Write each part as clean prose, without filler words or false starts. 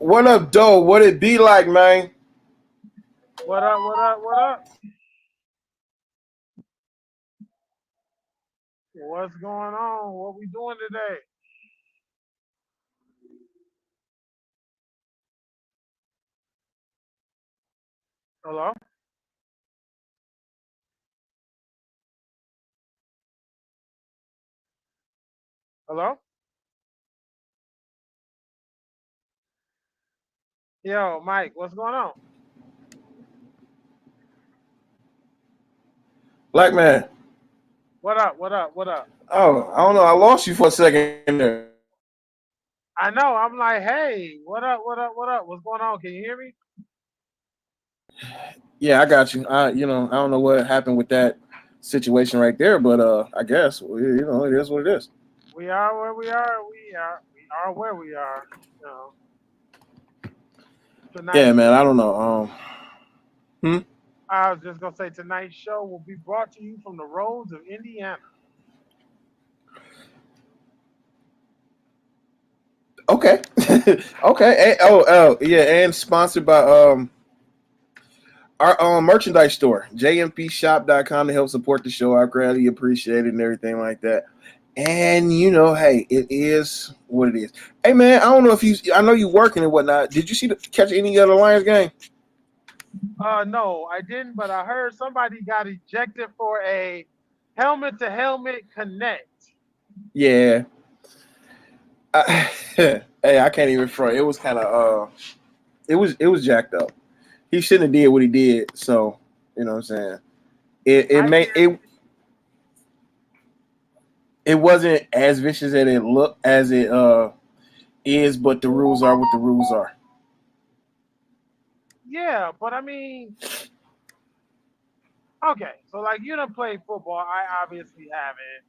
What up, Doe? What it be like, man? What up? What up? What up? What's going on? What we doing today? Hello? Hello? Yo, Mike, what's going on? Black man. What up? What up? What up? Oh, I don't know. I lost you for a second there. I know. I'm like, hey, what up? What up? What up? What's going on? Can you hear me? Yeah, I got you. I don't know what happened with that situation right there, but I guess it is what it is. We are where we are. We are where we are. You know, Yeah, tonight's. man. I don't know. Hmm? I was just gonna say tonight's show will be brought to you from the roads of Indiana. Okay, okay. Yeah, and sponsored by our merchandise store, jmpshop.com, to help support the show. I greatly appreciate it and everything like that. And hey, it is what it is. Hey man, I don't know if I know you working and whatnot. Did you catch any other Lions game? No, I didn't, but I heard somebody got ejected for a helmet to helmet connect. Yeah. Hey, I can't even front. It was kind of it was jacked up. He shouldn't have did what he did. So you know what I'm saying. It I made can't. it wasn't as vicious as it looked as it is, but the rules are what the rules are. Yeah, but I mean, okay, so like you don't play football. I obviously haven't,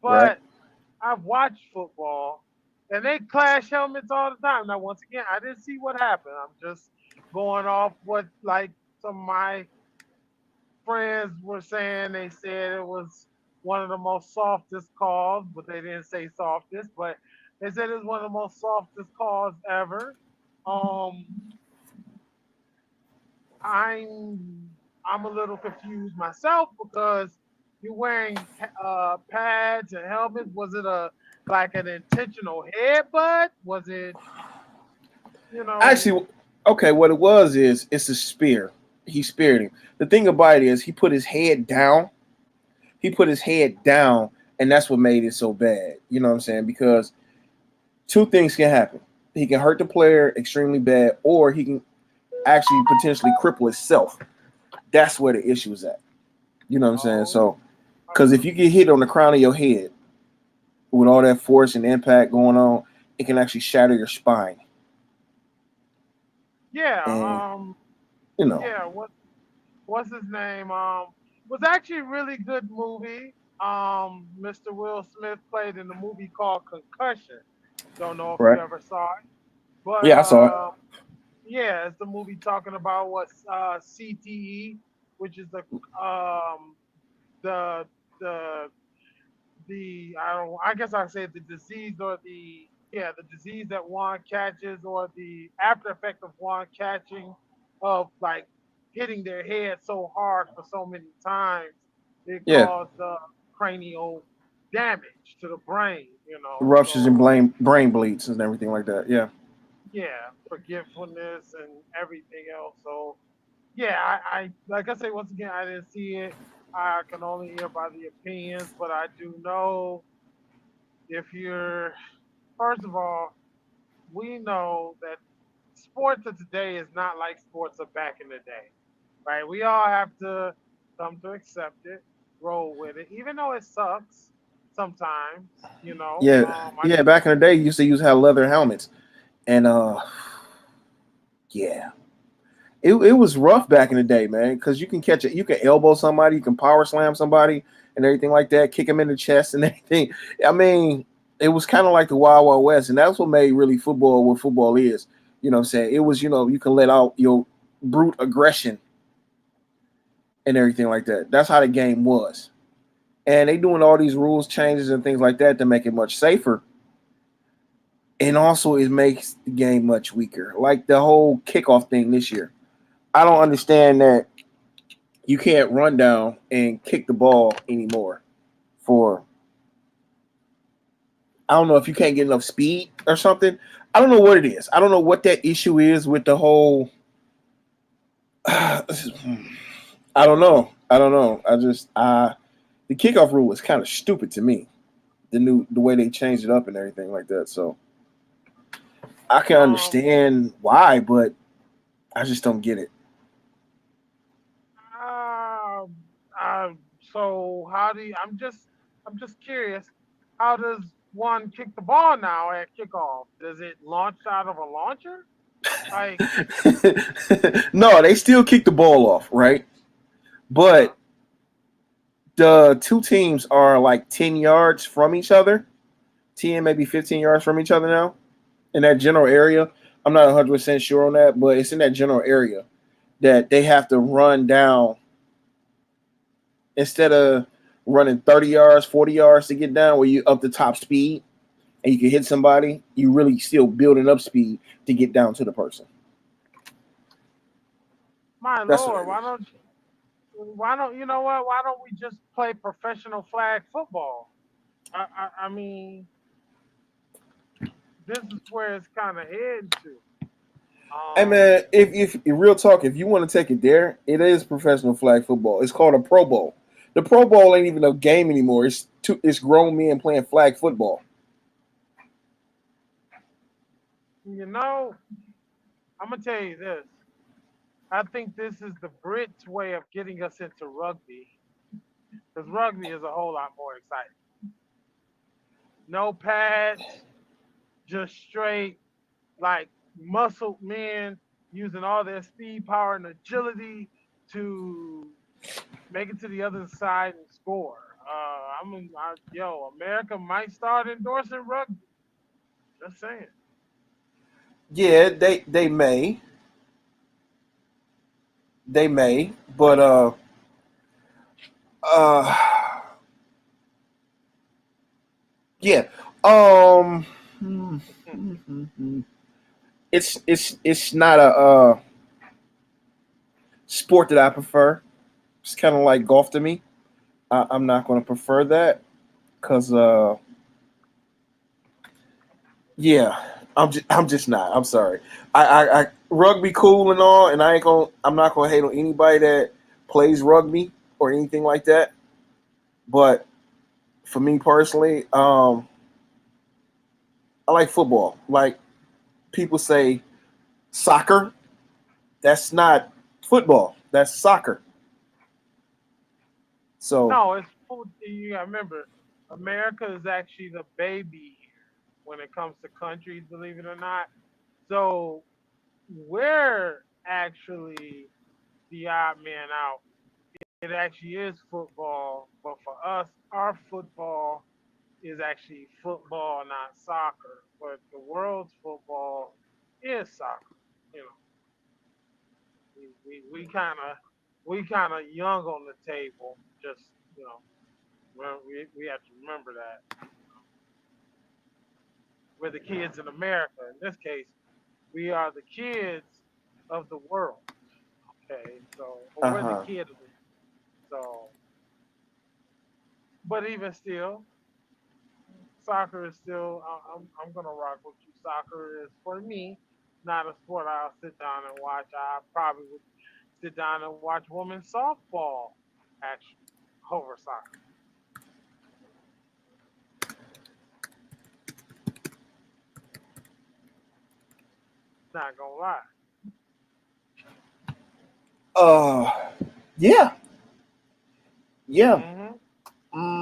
Right. but I've watched football, and they clash helmets all the time. Now, once again, I didn't see what happened. I'm just going off what like some of my friends were saying. They said it was one of the most softest calls, but they didn't say softest, but they said it was one of the most softest calls ever. Um, I'm a little confused myself because you're wearing pads and helmets. Was it a like an intentional headbutt? Was it you know? Actually, okay, what it was is it's a spear. He speared him. The thing about it is he put his head down. He put his head down, and that's what made it so bad. You know what I'm saying? Because two things can happen. He can hurt the player extremely bad, or he can actually potentially cripple himself. That's where the issue is at. You know what I'm saying? Oh, So, because okay. if you get hit on the crown of your head with all that force and impact going on, it can actually shatter your spine. Yeah. And you know, Yeah. What's his name? Was actually a really good movie. Mr. Will Smith played in the movie called Concussion. Don't know if you right? ever saw it, but Yeah, I saw it. yeah, it's the movie talking about what CTE, which is the the I don't I guess I say the disease or the disease that one catches or the after effect of one catching of like hitting their head so hard for so many times it Yeah, caused cranial damage to the brain, you know. ruptures and So brain bleeds and everything like that. Yeah, yeah, forgetfulness and everything else. So yeah, I like I say once again, I didn't see it. I can only hear by the opinions, but I do know if you're first of all, we know that sports of today is not like sports of back in the day, right? We all have to come to accept it, roll with it, even though it sucks sometimes. You know, yeah, yeah. Back in the day, you used to use have leather helmets, and yeah, it was rough back in the day, man. Because you can catch it, you can elbow somebody, you can power slam somebody, and everything like that, kick them in the chest and everything. I mean, it was kind of like the Wild Wild West, and that's what made really football what football is. You know what I'm saying? It was, you can let out your brute aggression and everything like that. That's how the game was. And they doing all these rules changes and things like that to make it much safer. And also, it makes the game much weaker. Like the whole kickoff thing this year. I don't understand that you can't run down and kick the ball anymore. For I don't know if you can't get enough speed or something. I don't know what it is. I don't know what that issue is with the whole. I don't know. I don't know. The kickoff rule is kind of stupid to me. The way they changed it up and everything like that. So I can Um, understand why, but I just don't get it. uh, uh, so how do you, I'm just curious. How does one kick the ball now at kickoff? Does it launch out of a launcher? Like, No, they still kick the ball off, right? uh, But the two teams are like 10 yards from each other, 10, maybe 15 yards from each other now in that general area. I'm not 100% sure on that, but it's in that general area that they have to run down instead of running 30 yards, 40 yards to get down where you up the top speed and you can hit somebody, you really still building up speed to get down to the person. my That's what lord, it is. why don't you know what? Why don't we just play professional flag football? I mean, this is where it's kind of heading to. Hey man, if real talk, if you want to take it there, it is professional flag football. It's called a Pro Bowl. The Pro Bowl ain't even a game anymore. It's grown men playing flag football. You know, I'm gonna tell you this. I think this is the Brits' way of getting us into rugby, because rugby is a whole lot more exciting. No pads, just straight like muscled men using all their speed, power, and agility to make it to the other side and score. Yo, America might start endorsing rugby. Just saying. Yeah, they may, but uh yeah. Um it's not a sport that I prefer. It's kind of like golf to me. I'm not going to prefer that because yeah, I'm just not. I'm sorry. I rugby cool and all, and I'm not gonna hate on anybody that plays rugby or anything like that. But for me personally, I like football. Like people say, soccer. That's not football. That's soccer. So, No, it's food. You gotta remember, America is actually the baby when it comes to countries, believe it or not. So we're actually the odd man out. It actually is football, but for us, our football is actually football, not soccer. But the world's football is soccer. You know, we kind of young on the table. Just you know, we have to remember that we're the kids in America. In this case, we are the kids of the world. Okay, so or uh we're the huh. kid of the so. But even still, soccer is still. I'm gonna rock with you. Soccer is for me not a sport I'll sit down and watch. I probably would sit down and watch women's softball actually over soccer. Not gonna lie. Uh, yeah, yeah. Mm-hmm.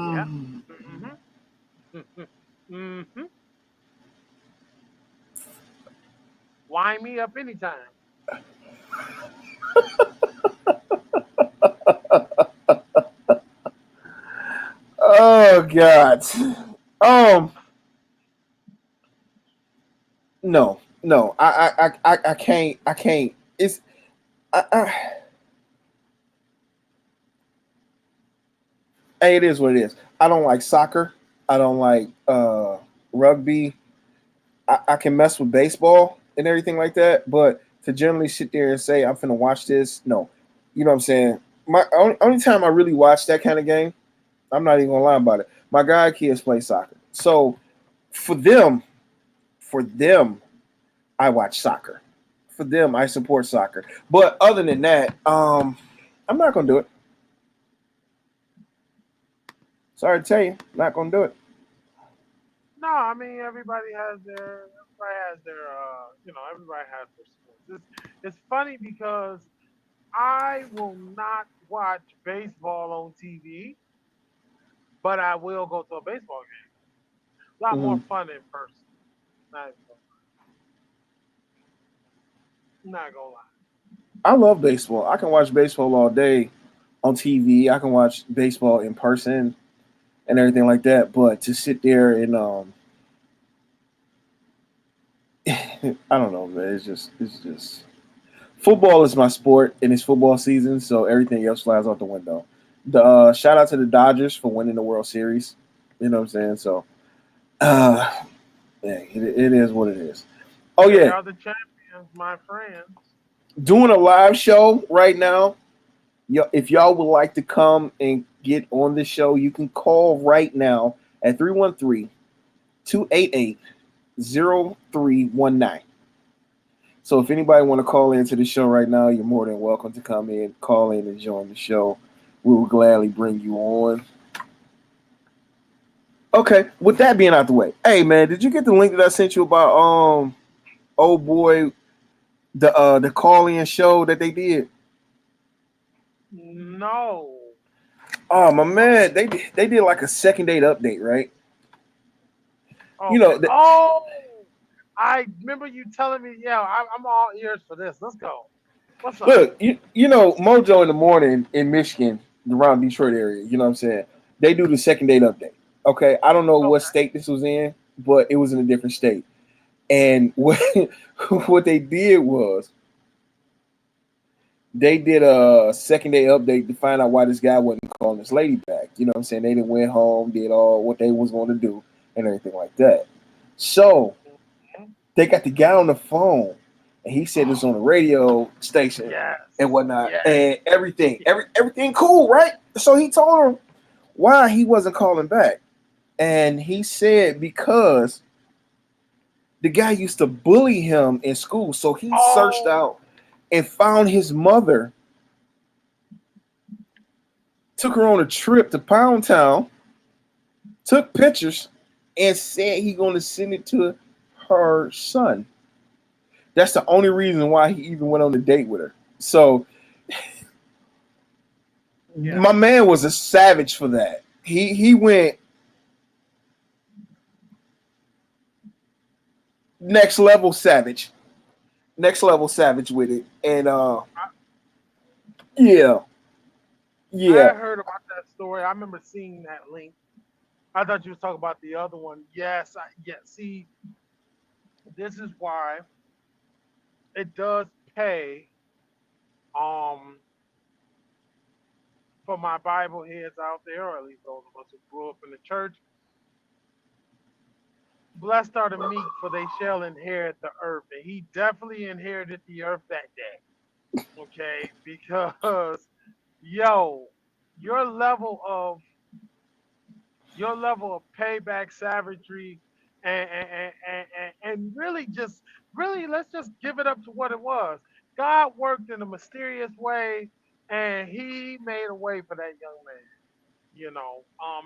Yeah. Mm. Mm-hmm. Mm-hmm. Wind me up anytime. Oh God. Um. No. No. I can't. I can't. It's. Hey, it is what it is. I don't like soccer. I don't like rugby. I can mess with baseball and everything like that, but to generally sit there and say I'm finna watch this, no. You know what I'm saying? My only time I really watch that kind of game, I'm not even gonna lie about it. My god kids play soccer, so for them, for them, I watch soccer. For them, I support soccer. But other than that, I'm not gonna do it. Sorry to tell you, not gonna do it. No, I mean everybody has their everybody has their sports. It's funny because I will not watch baseball on TV, but I will go to a baseball game. A lot more Mhm. fun in person. Not even not gonna lie. I love baseball. I can watch baseball all day on TV. I can watch baseball in person and everything like that. But to sit there and I don't know, man. It's just football is my sport and it's football season, so everything else flies out the window. The shout out to the Dodgers for winning the World Series. You know what I'm saying? So, uh, yeah, it is what it is. Oh They yeah, are the champions, my friends. doing a live show right now. If y'all would like to come and get on the show, you can call right now at 313-288-0319. So if anybody want to call into the show right now, you're more than welcome to come in, call in, and join the show. We will gladly bring you on. Okay, with that being out the way, hey man, did you get the link that I sent you about oh boy the call in show that they did? No. Oh my man, they did like a second date update, right? You Okay. know, the, Oh, I remember you telling me. Yeah, I'm all ears for this. Let's go. What's up? look, you know Mojo in the morning in Michigan, around Detroit area. You know what I'm saying? They do the second date update. Okay, I don't know what Okay. state this was in, but it was in a different state. And what what they did was they did a second day update to find out why this guy wasn't calling this lady back. You know what I'm saying? They didn't went home, did all what they was going to do, and everything like that. So Mhm. they got the guy on the phone, and he said it's on the radio station and Yes. whatnot, Yes. and everything cool, right? So he told him why he wasn't calling back, and he said because the guy used to bully him in school, so he searched Oh. out and found his mother, took her on a trip to Pound Town, took pictures, and said he gonna send it to her son. That's the only reason why he even went on a date with her. So Yeah. my man was a savage for that. He went next level savage, next level savage with it, and yeah, I yeah. heard about that story. I remember seeing that link. I thought you was talking about the other one. Yes. Yeah. See, this is why it does pay. Um, for my Bible heads out there, or at least those of us who grew up in the church, blessed are the meek, for they shall inherit the earth. And he definitely inherited the earth that day. Okay, because yo, your level of your level of payback savagery and really just really let's just give it up to what it was. God worked in a mysterious way and he made a way for that young man.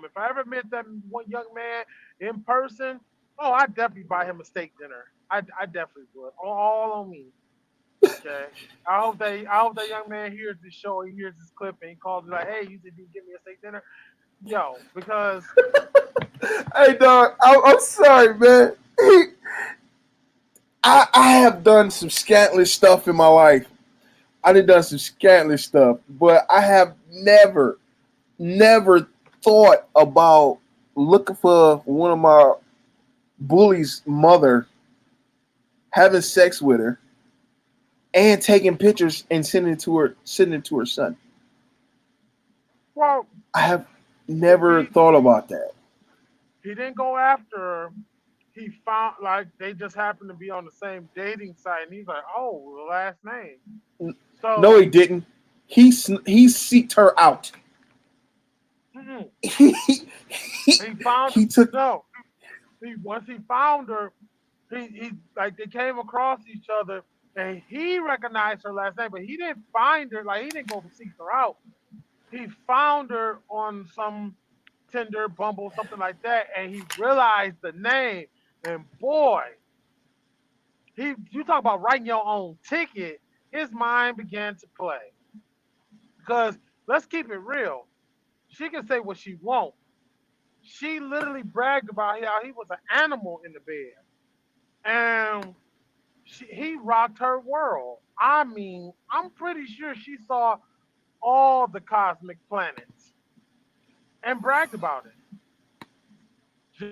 If I ever met that one young man in person, oh, I'd definitely buy him a steak dinner. I definitely would. All on me. Okay. I hope that young man hears this show, he hears this clip, and he calls me like, "Hey, you said you give me a steak dinner, yo," because Hey dog, I'm sorry, man. I have done some scandalous stuff in my life. I done some scandalous stuff, but I have never thought about looking for one of my bully's mother, having sex with her, and taking pictures and sending it to her son. well, I have never he thought about that. he didn't go after her he found like they just happened to be on the same dating site, and he's like, "Oh, the last name." No, So he didn't. He seeked her out. mm, he, he found he took. no. He once he found her, he like they came across each other, and he recognized her last name, but he didn't find her. Like he didn't go seek her out. He found her on some Tinder, Bumble, something like that, and he realized the name. And boy, you talk about writing your own ticket. His mind began to play. Because let's keep it real. She can say what she wants. She literally bragged about how he was an animal in the bed. And he rocked her world. I mean, I'm pretty sure she saw all the cosmic planets and bragged about it.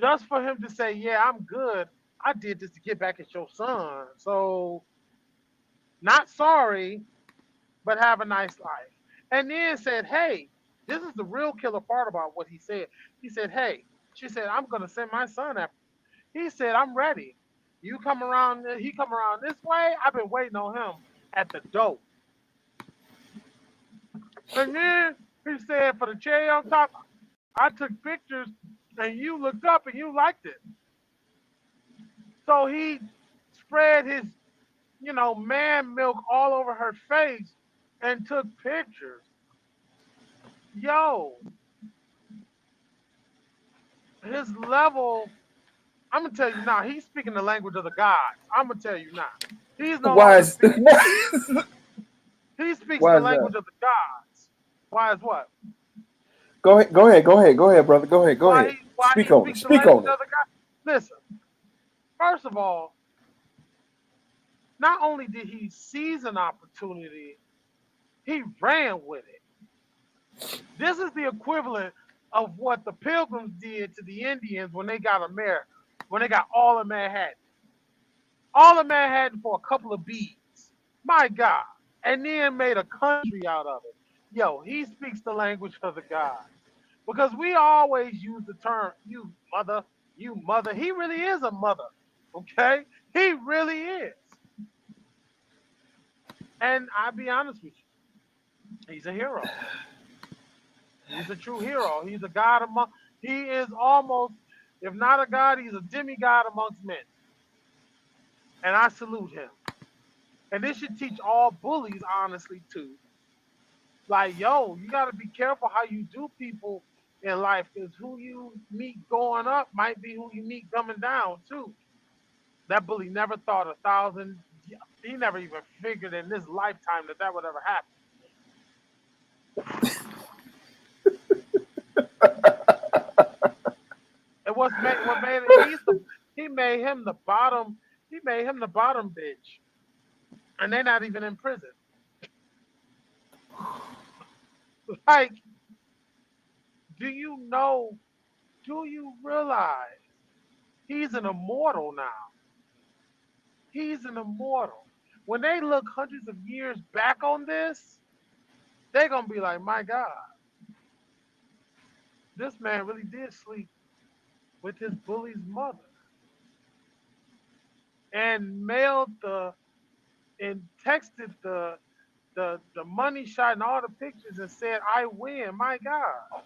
Just for him to say, "Yeah, I'm good. I did this to get back at your son. So, not sorry, but have a nice life." And then said, "Hey, this is the real killer part about what he said." He said, "Hey," she said, "I'm going to send my son after." He said, "I'm ready. You come around, he come around this way. I've been waiting on him at the door." And then he said, "For the cherry on top, I took pictures and you looked up and you liked it." So he spread his, man milk all over her face and took pictures. Yo, his level, I'm going to tell you now, he's speaking the language of the gods. I'm going to tell you now. He's no Why longer is speaking, he speaks why the is that? language of the gods. Why is what? Go ahead, brother. Go ahead. Why he speaks the Speak language on it. of the gods? Listen, first of all, not only did he seize an opportunity, he ran with it. This is the equivalent of what the Pilgrims did to the Indians when they got America, when they got all of Manhattan for a couple of beads. My God. And then made a country out of it. Yo, he speaks the language of the gods. Because we always use the term, you mother. He really is a mother. Okay? He really is. And I'll be honest with you, he's a hero. He's a true hero. He's a god among, he is almost, if not a god, he's a demigod amongst men. And I salute him. And this should teach all bullies, honestly, too. Like, yo, you got to be careful how you do people in life because who you meet going up might be who you meet coming down, too. That bully never thought 1,000, he never even figured in this lifetime that would ever happen. And what made it, he made him the bottom, he made him the bottom bitch. And they're not even in prison. Like, do you know, do you realize he's an immortal now? He's an immortal. When they look hundreds of years back on this, they're going to be like, my God, this man really did sleep with his bully's mother and mailed and texted the money shot and all the pictures and said, I win. My God.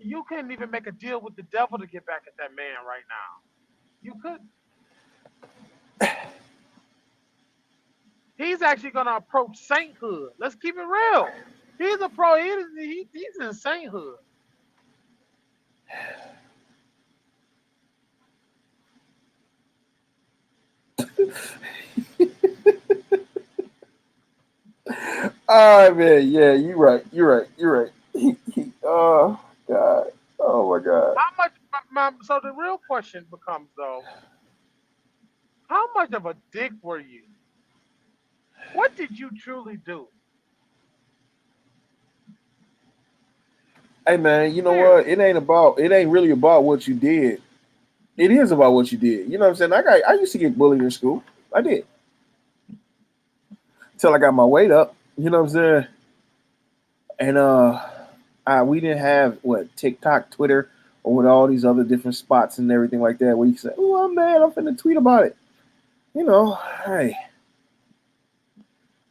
You couldn't even make a deal with the devil to get back at that man right now. You couldn't. He's actually going to approach sainthood. Let's keep it real. He's a pro. He's in sainthood. Oh man, yeah, you're right. Oh God, oh my God. How much? So the real question becomes though, how much of a dick were you? What did you truly do? Hey man, you know what? Seriously. It ain't really about what you did. It is about what you did. You know what I'm saying? I used to get bullied in school. I did. Till I got my weight up. You know what I'm saying? And we didn't have what TikTok, Twitter, or with all these other different spots and everything like that, where you can say, "Oh, I'm mad. I'm finna tweet about it." You know, hey,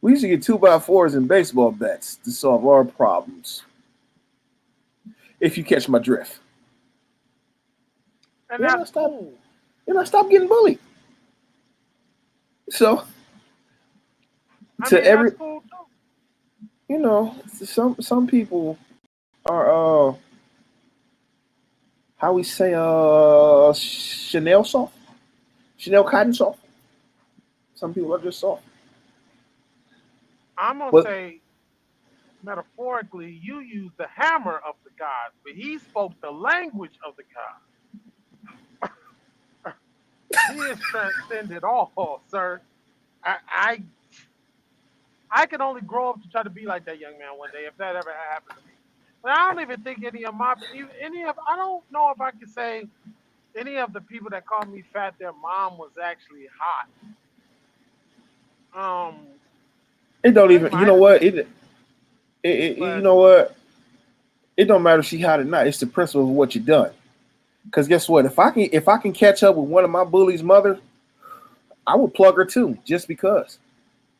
we used to get 2x4s and baseball bats to solve our problems. If you catch my drift, And you know, that's stop. cool. You know, stop getting bullied. So I to mean, every, that's cool too. you know, some people are how we say Chanel soft, Chanel cotton soft. Some people are just soft. I'm gonna But say metaphorically, you use the hammer of the gods, but he spoke the language of the gods. He has transcended all, sir. I, I I can only grow up to try to be like that young man one day if that ever happened to me. But I don't even think any of I don't know if I could say any of the people that called me fat, their mom was actually hot. it don't They even. You might know have what? been, You but know what? It don't matter if she hot or not. It's the principle of what you done. Because guess what? If I can catch up with one of my bullies' mother, I would plug her too, just because.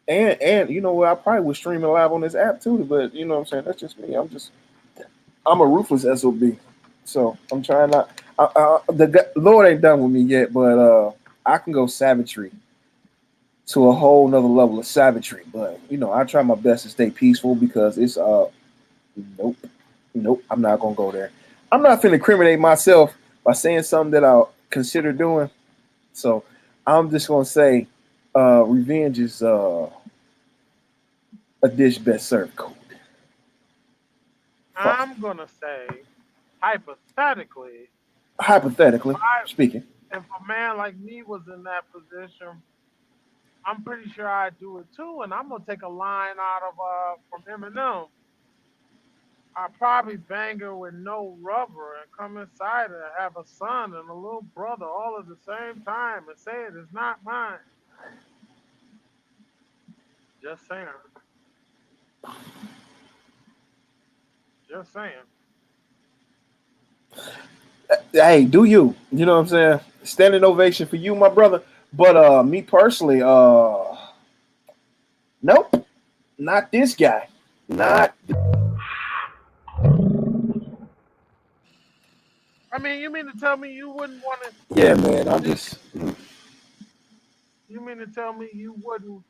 And you know what? I probably would stream it live on this app too. But you know what I'm saying? That's just me. I'm a ruthless sob. So I'm trying not. Lord ain't done with me yet, but I can go savagery to a whole nother level of savagery. But you know, I try my best to stay peaceful because it's nope, nope. I'm not gonna go there. I'm not finna incriminate myself by saying something that I'll consider doing. So I'm just gonna say, revenge is a dish best served cold. Fuck. I'm gonna say hypothetically, Hypothetically I, speaking. if a man like me was in that position, I'm pretty sure I'd do it too. And I'm gonna take a line out of from Eminem. I probably bang her with no rubber and come inside her, have a son and a little brother all at the same time and say it is not mine. Just saying. Just saying. Hey, do you? You know what I'm saying? Standing ovation for you, my brother. But me personally, nope, not this guy. Not I mean, you mean to tell me you wouldn't want to? yeah, man. I'm just You mean to tell me you wouldn't?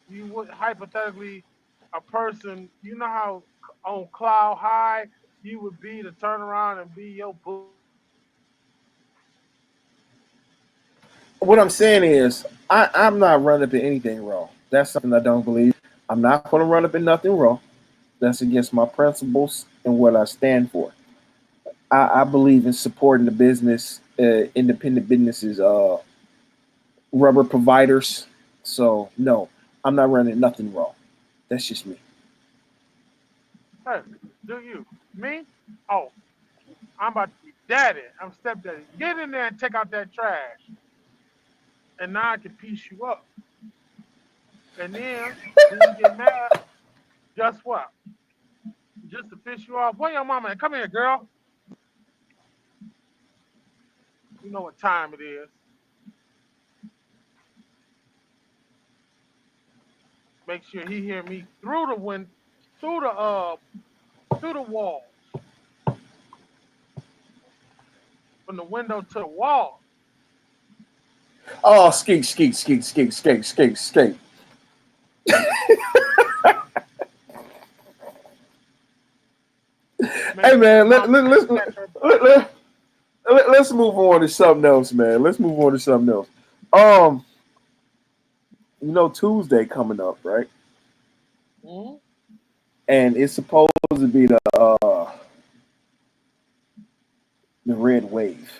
You would hypothetically a person. You know how on cloud high you would be to turn around and be your boo. what I'm saying is I'm not running up in anything wrong. That's something I don't believe. I'm not gonna run up in nothing wrong. That's against my principles and what I stand for. I believe in supporting the business, independent businesses, rubber providers. So no, I'm not running nothing wrong. That's just me. Hey, do you? Me? Oh, I'm about to be daddy. I'm stepdaddy. Get in there and take out that trash, and now I can piece you up. And then when you get mad, guess what? Just to piss you off, where your mama at? Come here, girl. You know what time it is. Make sure he hear me through the wind, through the through the walls, from the window to the wall. Oh, skate, skate, skate, skate, skate, skate, skate. Make Hey sure your man, mama catch her breath. let's move on to something else, man. Let's move on to something else. Um, Tuesday coming up, right? Hmm. And it's supposed to be the red wave.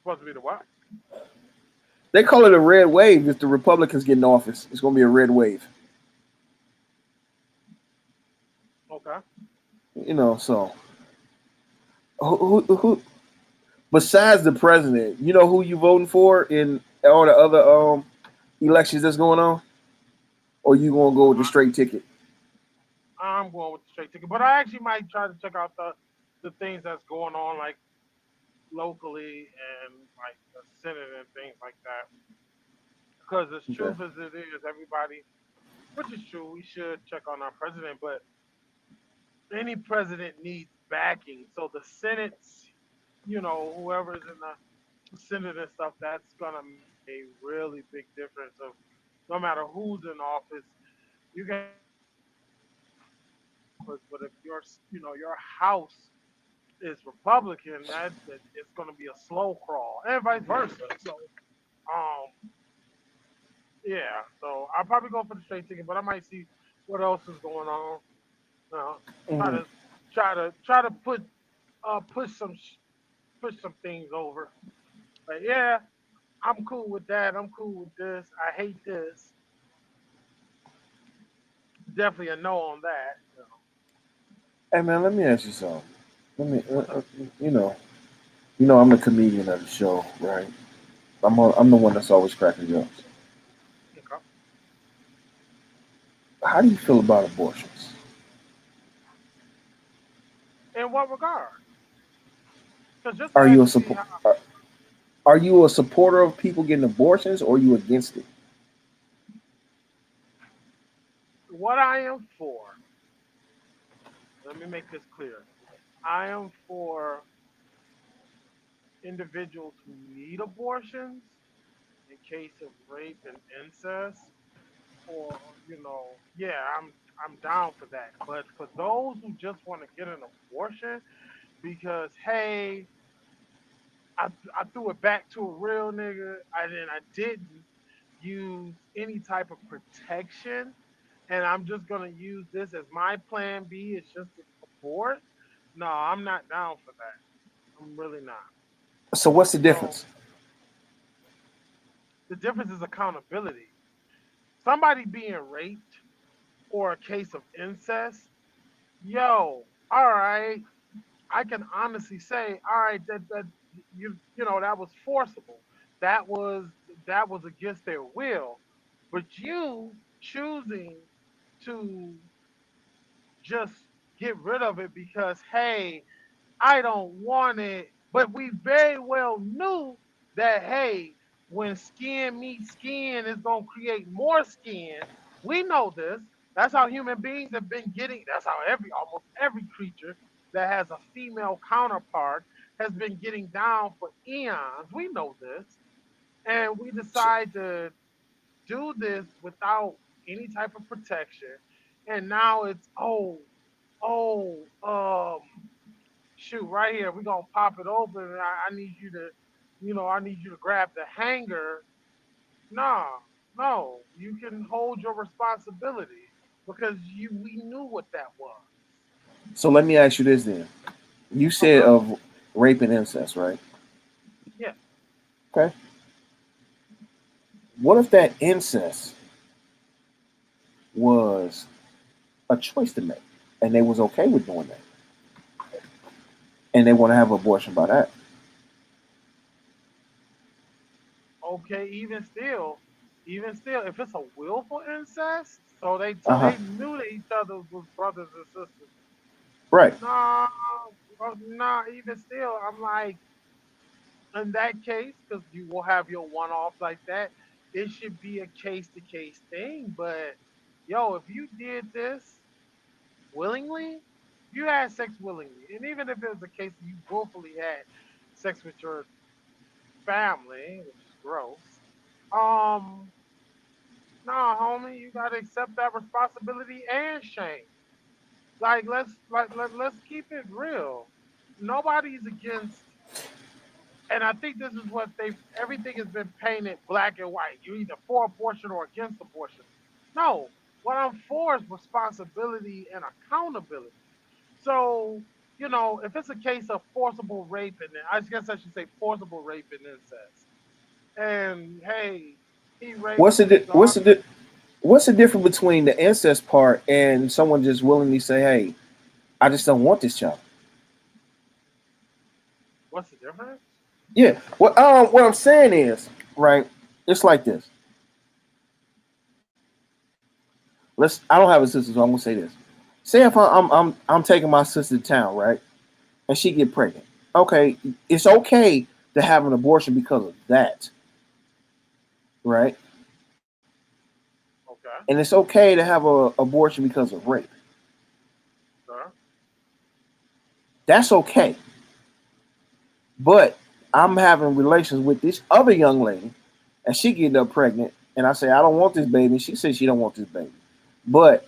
Supposed to be the what? They call it a red wave if the Republicans get in office. It's going to be a red wave. Okay. So who besides the president, you know who you voting for in all the other elections that's going on, or you gonna go with the straight ticket? I'm going with the straight ticket, but I actually might try to check out the things that's going on like locally and like the Senate and things like that. Because as Okay. truth as it is, everybody, which is true, we should check on our president, but any president needs backing. So the Senate's, whoever is in the Senate and stuff, that's gonna make a really big difference. Of no matter who's in office, you can office, but if your house is Republican, that it's gonna be a slow crawl, and vice versa. So um, yeah. So I'll probably go for the straight ticket, but I might see what else is going on. Uh, try Mhm. to try to push some things over. But yeah, I'm cool with that. I'm cool with this. I hate this. Definitely a no on that. Hey man, let me ask you something. Let me, What's up? you know, I'm the comedian of the show, right? I'm the one that's always cracking jokes. Okay. How do you feel about abortions? In what regard? Because just Are you a ask me support? how, Are you a supporter of people getting abortions, or are you against it? what I am for. Let me make this clear. I am for individuals who need abortions in case of rape and incest, or yeah, I'm down for that. But for those who just want to get an abortion because hey, I threw it back to a real nigga, I didn't use any type of protection, and I'm just gonna use this as my plan B. It's just to abort. No, I'm not down for that. I'm really not. So what's the So difference? the difference is accountability. Somebody being raped or a case of incest, yo, all right, I can honestly say, all right, that that was forcible. That was that was against their will. But you choosing to just get rid of it because hey, I don't want it. But we very well knew that hey, when skin meets skin, it's gonna create more skin. We know this. That's how human beings have been getting. That's how almost every creature that has a female counterpart has been getting down for eons. We know this, and we So, decide to do this without any type of protection. And now it's oh, shoot, right here, we're gonna pop it open and I need you to, I need you to grab the hanger. Nah, no, you can hold your responsibility because we knew what that was. so let me ask you this then. You said Okay. of rape and incest, right? Yeah. Okay. What if that incest was a choice to make, and they was okay with doing that, and they want to have an abortion by that? Okay, even still, if it's a willful incest, so Uh huh. they knew that each other was brothers and sisters. Right. Nah, nah, even still, I'm like, in that case, because you will have your one off like that, it should be a case to case thing. But yo, if you did this willingly, you had sex willingly, and even if it was a case that you willfully had sex with your family, which is gross, um, nah, homie, you gotta accept that responsibility and shame. Like let's keep it real. Nobody's against, and I think this is what they everything has been painted black and white. You're either for abortion or against abortion. No, what I'm for is responsibility and accountability. So, if it's a case of forcible rape and I guess I should say forcible rape and incest. And hey, he raped What's the his di- what's the daughter. di- what's the difference between the incest part and someone just willingly say, "Hey, I just don't want this child"? What's the difference? Yeah. What I'm saying is, right? It's like this. Let's. I don't have a sister, so I'm gonna say this. Say if I'm taking my sister to town, right, and she get pregnant. Okay, it's okay to have an abortion because of that, right? Okay. And it's okay to have a abortion because of rape. Sure. That's okay. But I'm having relations with this other young lady, and she getting up pregnant, and I say I don't want this baby. She says she don't want this baby, but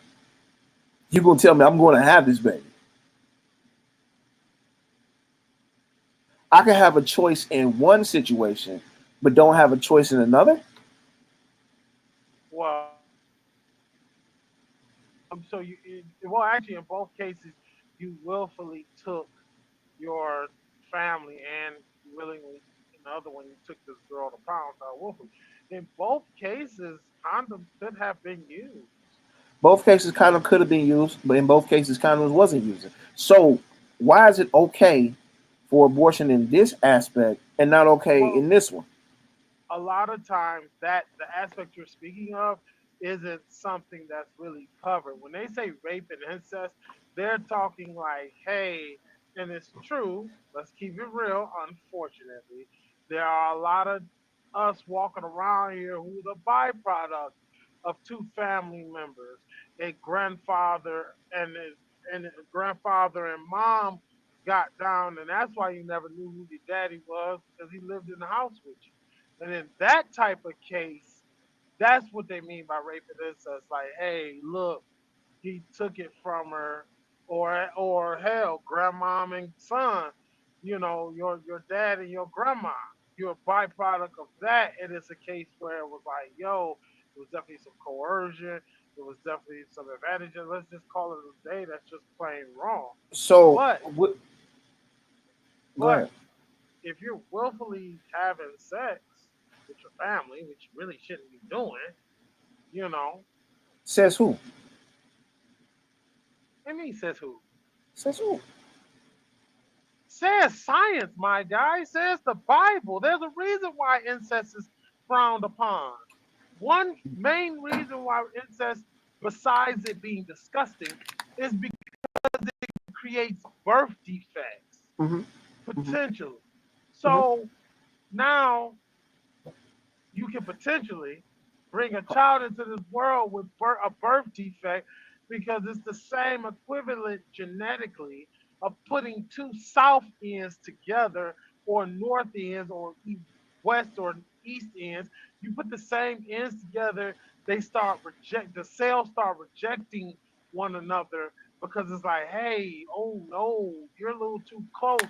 you gonna tell me I'm going to have this baby? I can have a choice in one situation, but don't have a choice in another. Well, well, actually, in both cases, you willfully took your family and you willingly, in the other one, you took this girl to pound out willfully. In both cases, condoms could have been used. Both cases kind of could have been used, but in both cases, condoms wasn't used. So why is it okay for abortion in this aspect and not okay Well, in this one? a lot of times that the aspect you're speaking of isn't something that's really covered. When they say rape and incest, they're talking like, hey, and it's true, let's keep it real, unfortunately. There are a lot of us walking around here who are the byproduct of two family members, a grandfather and a grandfather and mom got down, and that's why you never knew who your daddy was because he lived in the house with you. And in that type of case, that's what they mean by rape and incest. Like, hey, look, he took it from her, or hell, grandmom and son, your dad and your grandma. You're a byproduct of that, and it's a case where it was like, yo, it was definitely some coercion, it was definitely some advantage, and let's just call it a day that's just plain wrong. So But go but ahead. if you're willfully having sex with your family, which you really shouldn't be doing, you know, Says who? and he says who? Says who? Says science, my guy, says the Bible. There's a reason why incest is frowned upon. One main reason why incest, besides it being disgusting, is because it creates birth defects, Mm-hmm. Mm-hmm. potentially. Mm-hmm. So now you can potentially bring a child into this world with a birth defect because it's the same equivalent genetically of putting two south ends together or north ends or west or east ends. You put the same ends together, they start reject the cells start rejecting one another because it's like, hey, oh no, you're a little too close.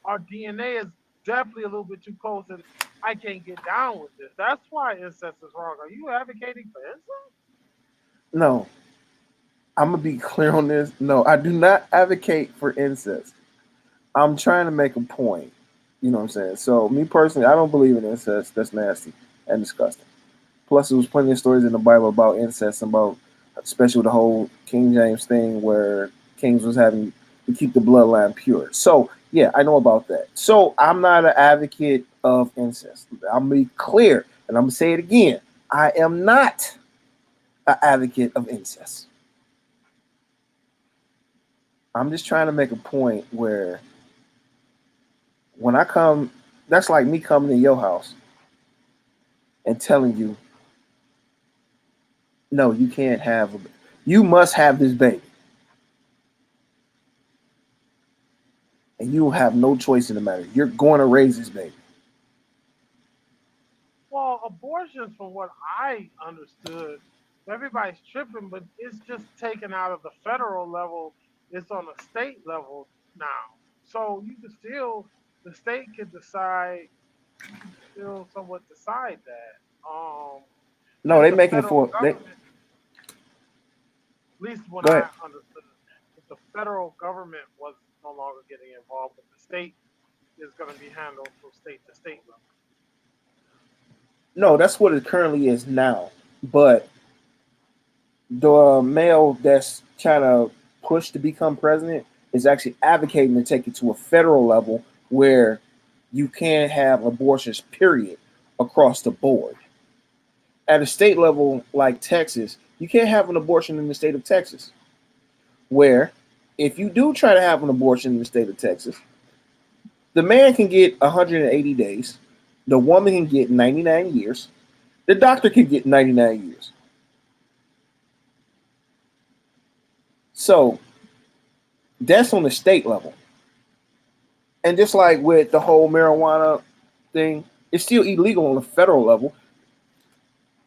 Our DNA is definitely a little bit too close, and I can't get down with this. That's why incest is wrong. Are you advocating for incest? No, I'm gonna be clear on this. No, I do not advocate for incest. I'm trying to make a point. You know what I'm saying? So me personally, I don't believe in incest. That's nasty and disgusting. Plus, there was plenty of stories in the Bible about incest, about especially the whole King James thing where kings was having to keep the bloodline pure. So yeah, I know about that. So I'm not an advocate of incest. I'm gonna be clear, and I'm gonna say it again. I am not an advocate of incest. I'm just trying to make a point where when I come, that's like me coming to your house and telling you, no, you can't have, you must have this baby, and you have no choice in the matter. You're going to raise this baby. Well, abortions, from what I understood, everybody's tripping, but it's just taken out of the federal level. It's on a state level now. So you can still, the state could decide, you can still somewhat decide that. No, If they the making it federal for they. government, at least when Go I ahead. understood, if the federal government was no longer getting involved, but the state is going to be handled from state to state level. No, that's what it currently is now. But the male that's trying to push to become president is actually advocating to take it to a federal level where you can't have abortions, period, across the board. At a state level like Texas, you can't have an abortion in the state of Texas. where if you do try to have an abortion in the state of Texas, the man can get 180 days, the woman can get 99 years, the doctor can get 99 years. So that's on the state level. And just like with the whole marijuana thing, it's still illegal on the federal level.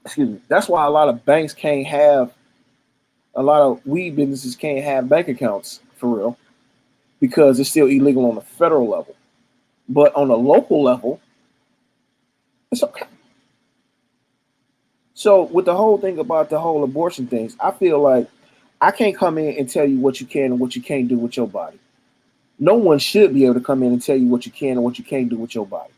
Excuse me. That's why a lot of banks can't have, a lot of weed businesses can't have bank accounts for real because it's still illegal on the federal level. But on a local level, it's okay. So with the whole thing about the whole abortion things, I feel like I can't come in and tell you what you can and what you can't do with your body. No one should be able to come in and tell you what you can and what you can't do with your body.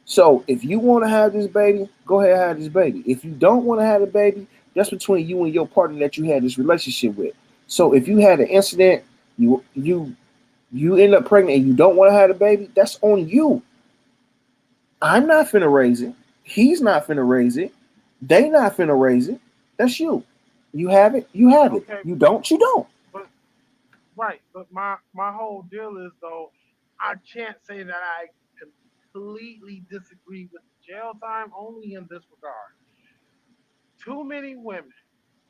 So if you want to have this baby, go ahead and have this baby. If you don't want to have a baby, that's between you and your partner that you had this relationship with. So if you had an incident, you end up pregnant and you don't want to have a baby, that's on you. I'm not finna raise it. He's not finna raise it. They not finna raise it. That's you. You have it, you have it. Okay, You don't, you don't. but right, but my whole deal is though, I can't say that I completely disagree with the jail time only in this regard. Too many women,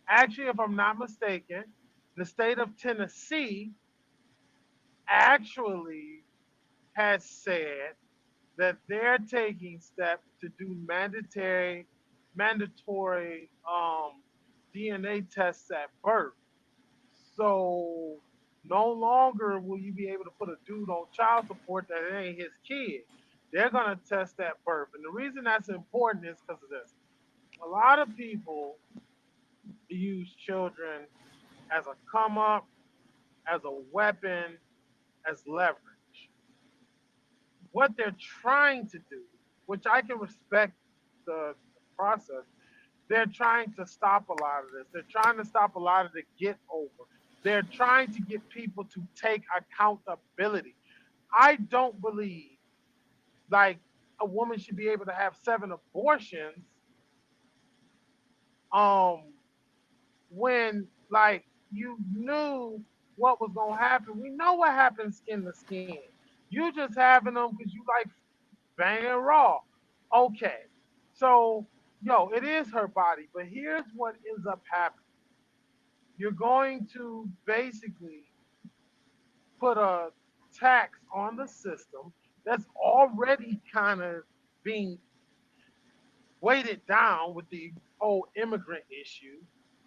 actually, if I'm not mistaken, the state of Tennessee actually has said that they're taking steps to do mandatory DNA tests at birth. So no longer will you be able to put a dude on child support that it ain't his kid. They're gonna test at birth. And the reason that's important is because of this. A lot of people use children as a come up, as a weapon, as leverage. What they're trying to do, which I can respect the process, they're trying to stop a lot of this. They're trying to stop a lot of the get over. They're trying to get people to take accountability. I don't believe like a woman should be able to have 7 abortions um when like you knew what was gonna happen. We know what happens skin to skin. You just having them because you like banging raw. Okay. So yo, it is her body, but here's what ends up happening. You're going to basically put a tax on the system that's already kind of being weighted down with the whole immigrant issue,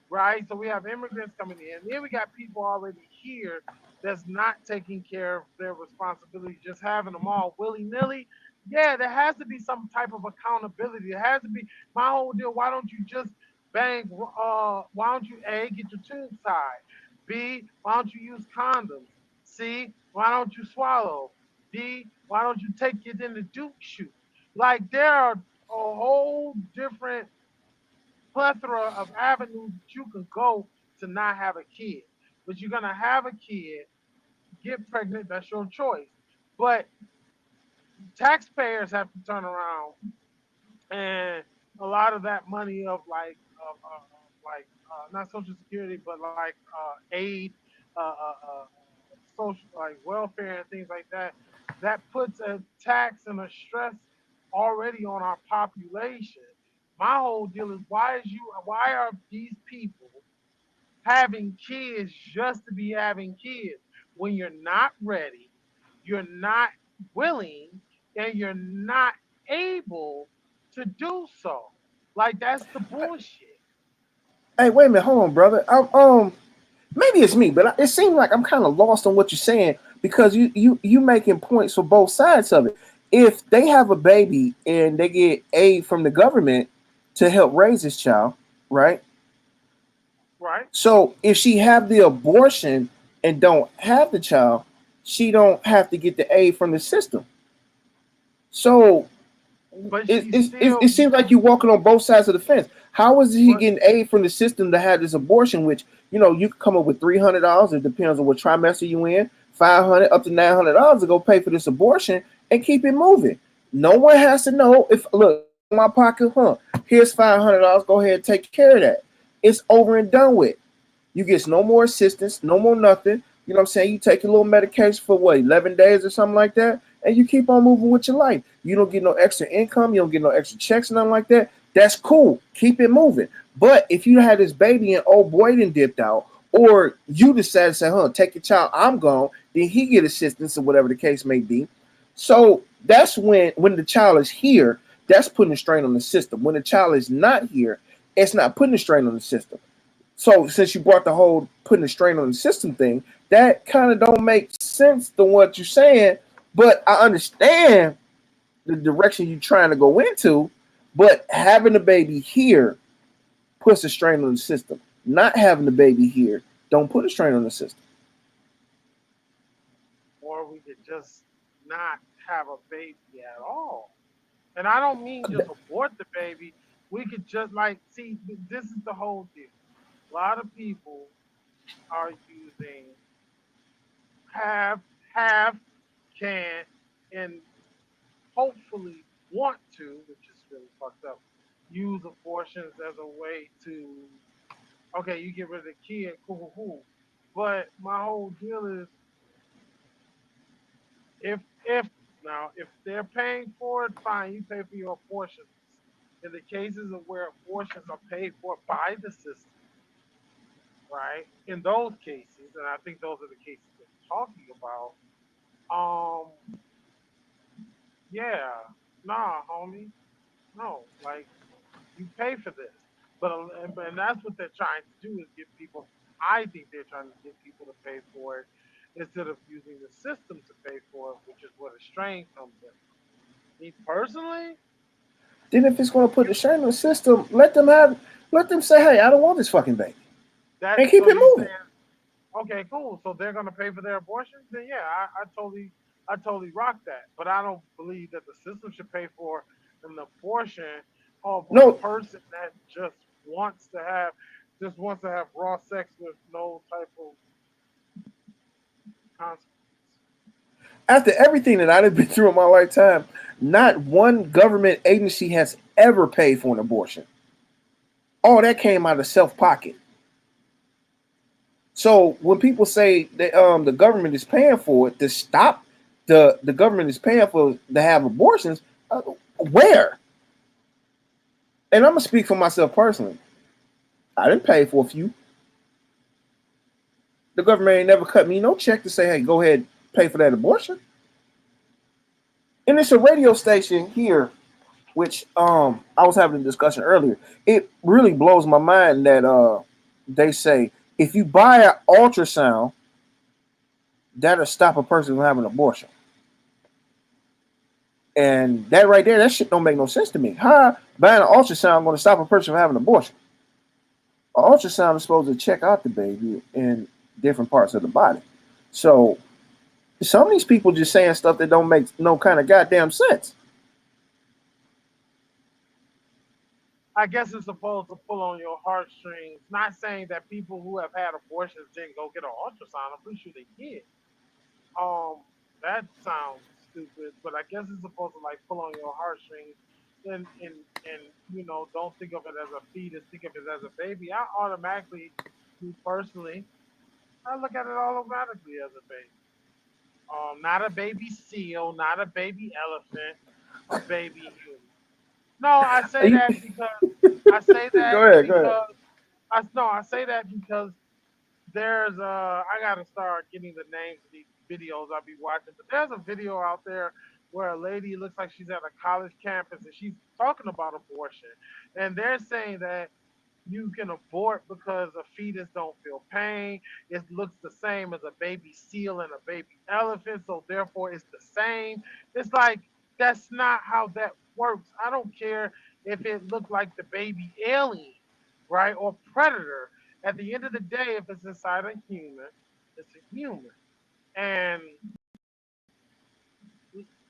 right? So we have immigrants coming in. Then we got people already here that's not taking care of their responsibility, just having them all willy nilly. Yeah, there has to be some type of accountability. There has to be my whole deal. Why don't you just bang? Why don't you A, get your tubes tied? B, why don't you use condoms? C, why don't you swallow? D, why don't you take it in the Duke shoot? Like there are a whole different plethora of avenues that you can go to not have a kid. But you're gonna have a kid, get pregnant, that's your choice. But taxpayers have to turn around and a lot of that money of like not social security but like aid social like welfare and things like that, that puts a tax and a stress already on our population. My whole deal is why are these people having kids just to be having kids when you're not ready, you're not willing, and you're not able to do so. Like that's the bullshit. Hey, wait a minute, hold on, brother. Maybe it's me, but it seems like I'm kind of lost on what you're saying because you making points for both sides of it. If they have a baby and they get aid from the government to help raise this child, right? Right? So if she have the abortion and don't have the child, she don't have to get the aid from the system. So But it, she's it, it, still it seems like you're walking on both sides of the fence. How is he but getting aid from the system to have this abortion? Which you can come up with $300. It depends on what trimester you in. 500 up to $900 to go pay for this abortion and keep it moving. No one has to know if look in my pocket, huh? Here's $500. Go ahead and take care of that. It's over and done with. You get no more assistance, no more nothing. You know what I'm saying? You take your little medication for what, 11 days or something like that, and you keep on moving with your life. You don't get no extra income, you don't get no extra checks, nothing like that. That's cool. Keep it moving. But if you had this baby and old boy done dipped out, or you decide to say, huh, take your child, I'm gone, then he get assistance or whatever the case may be. So that's when the child is here, that's putting a strain on the system. When the child is not here, it's not putting a strain on the system. So since you brought the whole putting a strain on the system thing, that kind of don't make sense to what you're saying. But I understand the direction you're trying to go into. But having the baby here puts a strain on the system. Not having the baby here don't put a strain on the system. Or we could just not have a baby at all. And I don't mean just abort the baby. We could just like see. This is the whole deal. A lot of people are using have, have, can, and hopefully want to, which is really fucked up, use abortions as a way to, okay, you get rid of the kid, cool, cool, cool. But my whole deal is if now if they're paying for it, fine, you pay for your abortions. In the cases of where abortions are paid for by the system, right? In those cases, and I think those are the cases that we're talking about, yeah, nah, homie, no, like you pay for this, and that's what they're trying to do is get people. I think they're trying to get people to pay for it instead of using the system to pay for it, which is where the strain comes in. Me personally, Then if it's going to put a strain on the system, let them say, hey, I don't want this fucking baby, that and keep so it you're moving. saying okay, cool. So they're gonna pay for their abortions? Then yeah, I totally rock that. But I don't believe that the system should pay for an abortion of a No, person that just wants to have raw sex with no type of consequence. after everything that I've been through in my lifetime, not one government agency has ever paid for an abortion. All that came out of self pocket. So when people say that the government is paying for it to stop the government is paying for to have abortions, where? And I'm gonna speak for myself personally. I didn't pay for a few. The government ain't never cut me no check to say, hey, go ahead, pay for that abortion. And it's a radio station here, which I was having a discussion earlier. It really blows my mind that they say if you buy an ultrasound, that'll stop a person from having an abortion. And that right there, that shit don't make no sense to me. How buying an ultrasound going to stop a person from having an abortion? An ultrasound is supposed to check out the baby in different parts of the body. So some of these people just saying stuff that don't make no kind of goddamn sense. I guess it's supposed to pull on your heartstrings. Not saying that people who have had abortions didn't go get an ultrasound. I'm pretty sure they did. Um, that sounds stupid, but I guess it's supposed to like pull on your heartstrings. And don't think of it as a fetus. Think of it as a baby. I automatically, me personally, I look at it automatically as a baby. Not a baby seal, not a baby elephant, a baby human. No, I say You, that because I say that go ahead, go ahead. because I say that because there's I gotta start getting the names of these videos I'll be watching. But there's a video out there where a lady looks like she's at a college campus and she's talking about abortion. And they're saying that you can abort because a fetus don't feel pain. It looks the same as a baby seal and a baby elephant, so therefore it's the same. It's like that's not how that works. I don't care if it looked like the baby alien, right, or predator. At the end of the day, if it's inside a human, it's a human,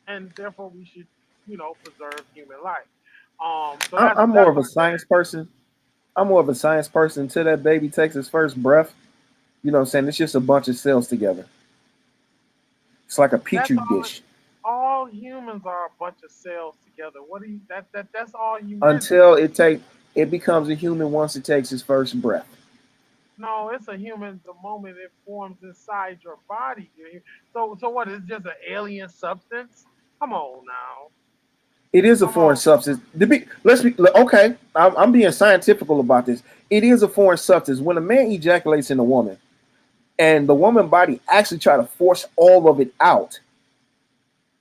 and therefore we should, preserve human life. So I'm more that's of a my stand. science person. I'm more of a science person until that baby takes his first breath. You know what I'm saying? It's just a bunch of cells together. It's like a That's petri dish. all humans are a bunch of cells together. What do you that's all humanity. Until it becomes a human once it takes its first breath. No, it's a human the moment it forms inside your body. So what? It's just an alien substance. Come on now. It is a Come foreign on. substance. Let's be okay. I'm being scientific about this. It is a foreign substance. When a man ejaculates in a woman, and the woman body actually try to force all of it out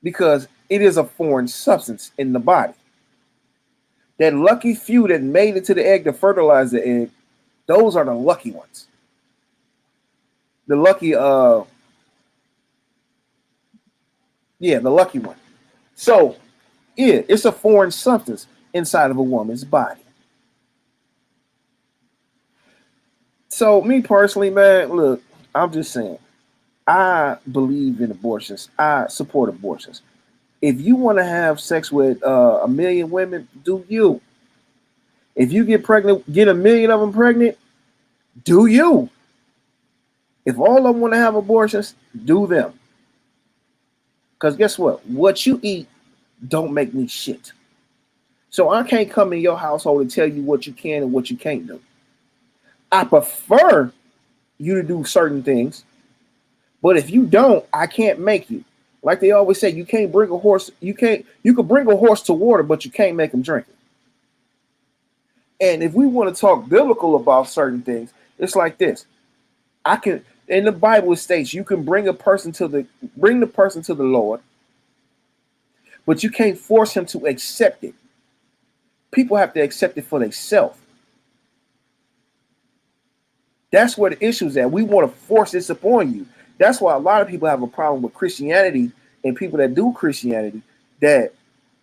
because it is a foreign substance in the body. That lucky few that made it to the egg to fertilize the egg, those are the lucky ones. The lucky, yeah, the lucky one. So, yeah, it's a foreign substance inside of a woman's body. So, me personally, man, look, I'm just saying, I believe in abortions. I support abortions. If you want to have sex with a million women, do you? If you get pregnant, get a million of them pregnant, do you? If all of them want to have abortions, do them. Because guess what? What you eat don't make me shit. So I can't come in your household and tell you what you can and what you can't do. I prefer you to do certain things, but if you don't, I can't make you. Like they always say, you can't bring a horse. You can bring a horse to water, but you can't make him drink it. And if we want to talk biblical about certain things, it's like this. I can in the Bible it states you can bring the person to the Lord, but you can't force him to accept it. People have to accept it for themselves. That's where the issue's at. We want to force this upon you. That's why a lot of people have a problem with Christianity and people that do Christianity that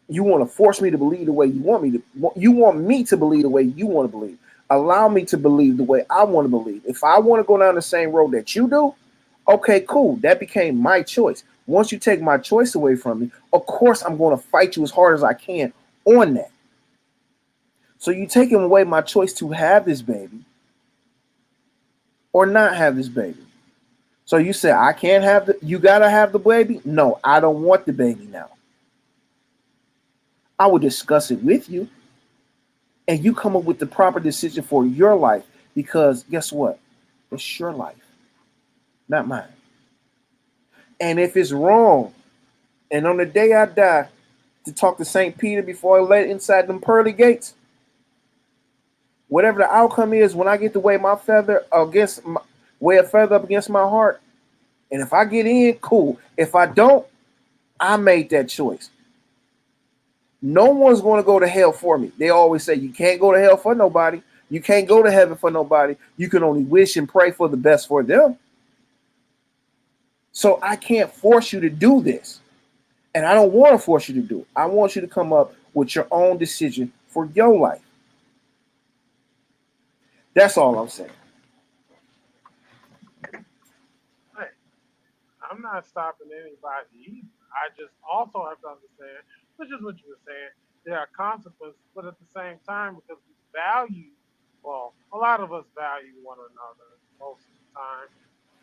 you want to force me to believe the way you want me to. You want me to believe the way you want to believe. Allow me to believe the way I want to believe. If I want to go down the same road that you do, okay, cool. That became my choice. Once you take my choice away from me, of course I'm going to fight you as hard as I can on that. So you taking away my choice to have this baby or not have this baby. So you say I can't have you gotta have the baby? No, I don't want the baby now. I will discuss it with you and you come up with the proper decision for your life because guess what? It's your life, not mine. And if it's wrong, and on the day I die, to talk to St. Peter before I let inside them pearly gates, whatever the outcome is, when I get to weigh a feather up against my heart, and if I get in, cool. If I don't, I made that choice. No one's going to go to hell for me. They always say you can't go to hell for nobody. You can't go to heaven for nobody. You can only wish and pray for the best for them. So I can't force you to do this. And I don't want to force you to do it. I want you to come up with your own decision for your life. That's all I'm saying. Hey, I'm not stopping anybody either. I just also have to understand, which is what you were saying, there are consequences, but at the same time, because we value, well, a lot of us value one another most of the time.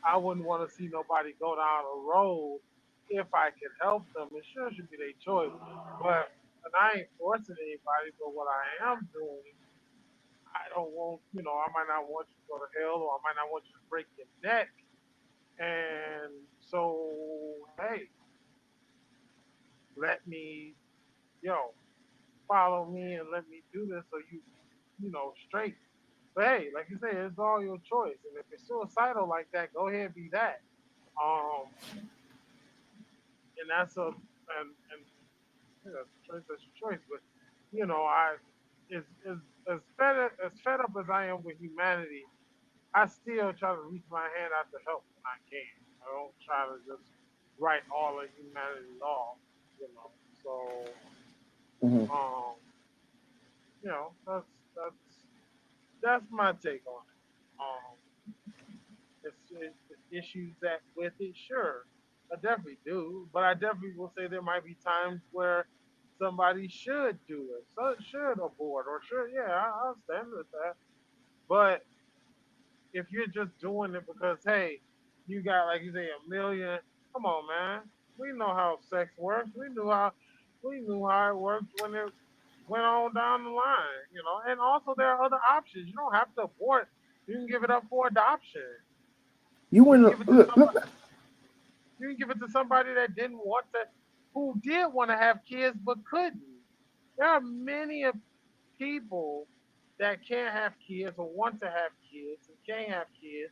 I wouldn't want to see nobody go down a road if I could help them. It sure should be their choice. But and I ain't forcing anybody, but what I am doing, I don't want, I might not want you to go to hell or I might not want you to break your neck. And so, hey, let me, follow me and let me do this so straight. But hey, like you say, it's all your choice. And if you're suicidal like that, go ahead and be that. Um, and and that's a choice. That's your choice. But I as fed up as I am with humanity, I still try to reach my hand out to help when I can. I don't try to just write all of humanity off. You know, so Mm-hmm. um, that's my take on it. It's issues that with it, sure, I definitely do, but I definitely will say there might be times where somebody should do it, so should abort, or should, yeah, I'll stand with that. But if you're just doing it because hey, you got like you say a million, come on, man. We know how sex works. We knew how it worked when it went on down the line, and also there are other options. You don't have to abort You can give it up for adoption. You You can wouldn't give it to look, somebody. look. You can give it to somebody that didn't want to, who did want to have kids but couldn't. There are many of people that can't have kids or want to have kids and can't have kids.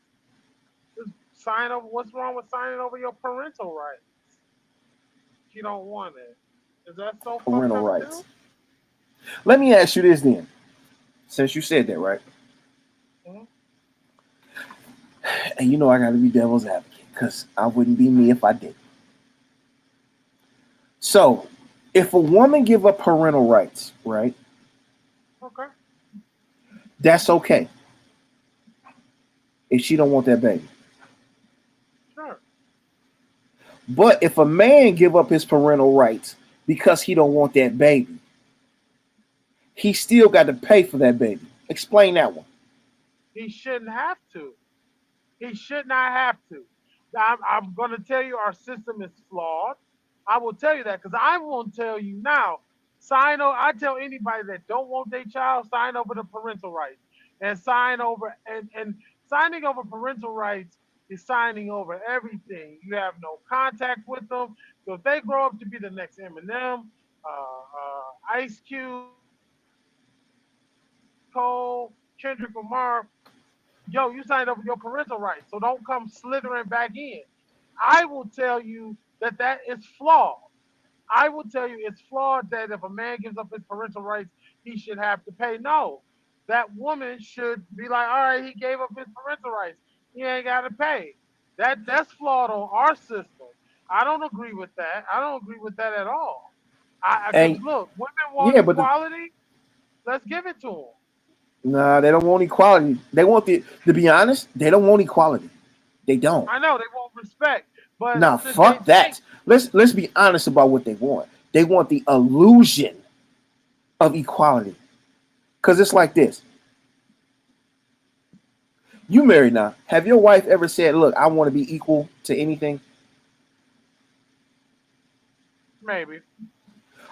Just sign over. What's wrong with signing over your parental rights if you don't want it? Is that so fucked Parental up rights. too? Let me ask you this then, since you said that, right? Mhm. And you know I got to be devil's advocate because I wouldn't be me if I didn't. So, if a woman give up parental rights, right, Okay, that's okay if she don't want that baby. sure. But if a man give up his parental rights because he don't want that baby, he still got to pay for that baby. Explain that one. He shouldn't have to. He should not have to. I'm going to tell you our system is flawed. I will tell you that because I won't tell you now. Sign over. I tell anybody that don't want their child, sign over the parental rights and sign over and signing over parental rights is signing over everything. You have no contact with them. So if they grow up to be the next Eminem, Ice Cube, Cole, Kendrick Lamar, yo, you signed up for your parental rights, so don't come slithering back in. I will tell you that that is flawed. I will tell you it's flawed that if a man gives up his parental rights, he should have to pay. No, that woman should be like, all right, he gave up his parental rights. He ain't got to pay. That's flawed on our system. I don't agree with that. I don't agree with that at all. I because And look, women want yeah, but equality. Let's give it to them. nah, they don't want equality. They want to be honest, they don't want equality. They don't. I know they want respect, but Nah, since they fuck think that. Let's be honest about what they want. They want the illusion of equality. Cause it's like this. You married now. Have your wife ever said, "Look, I want to be equal to anything"? maybe,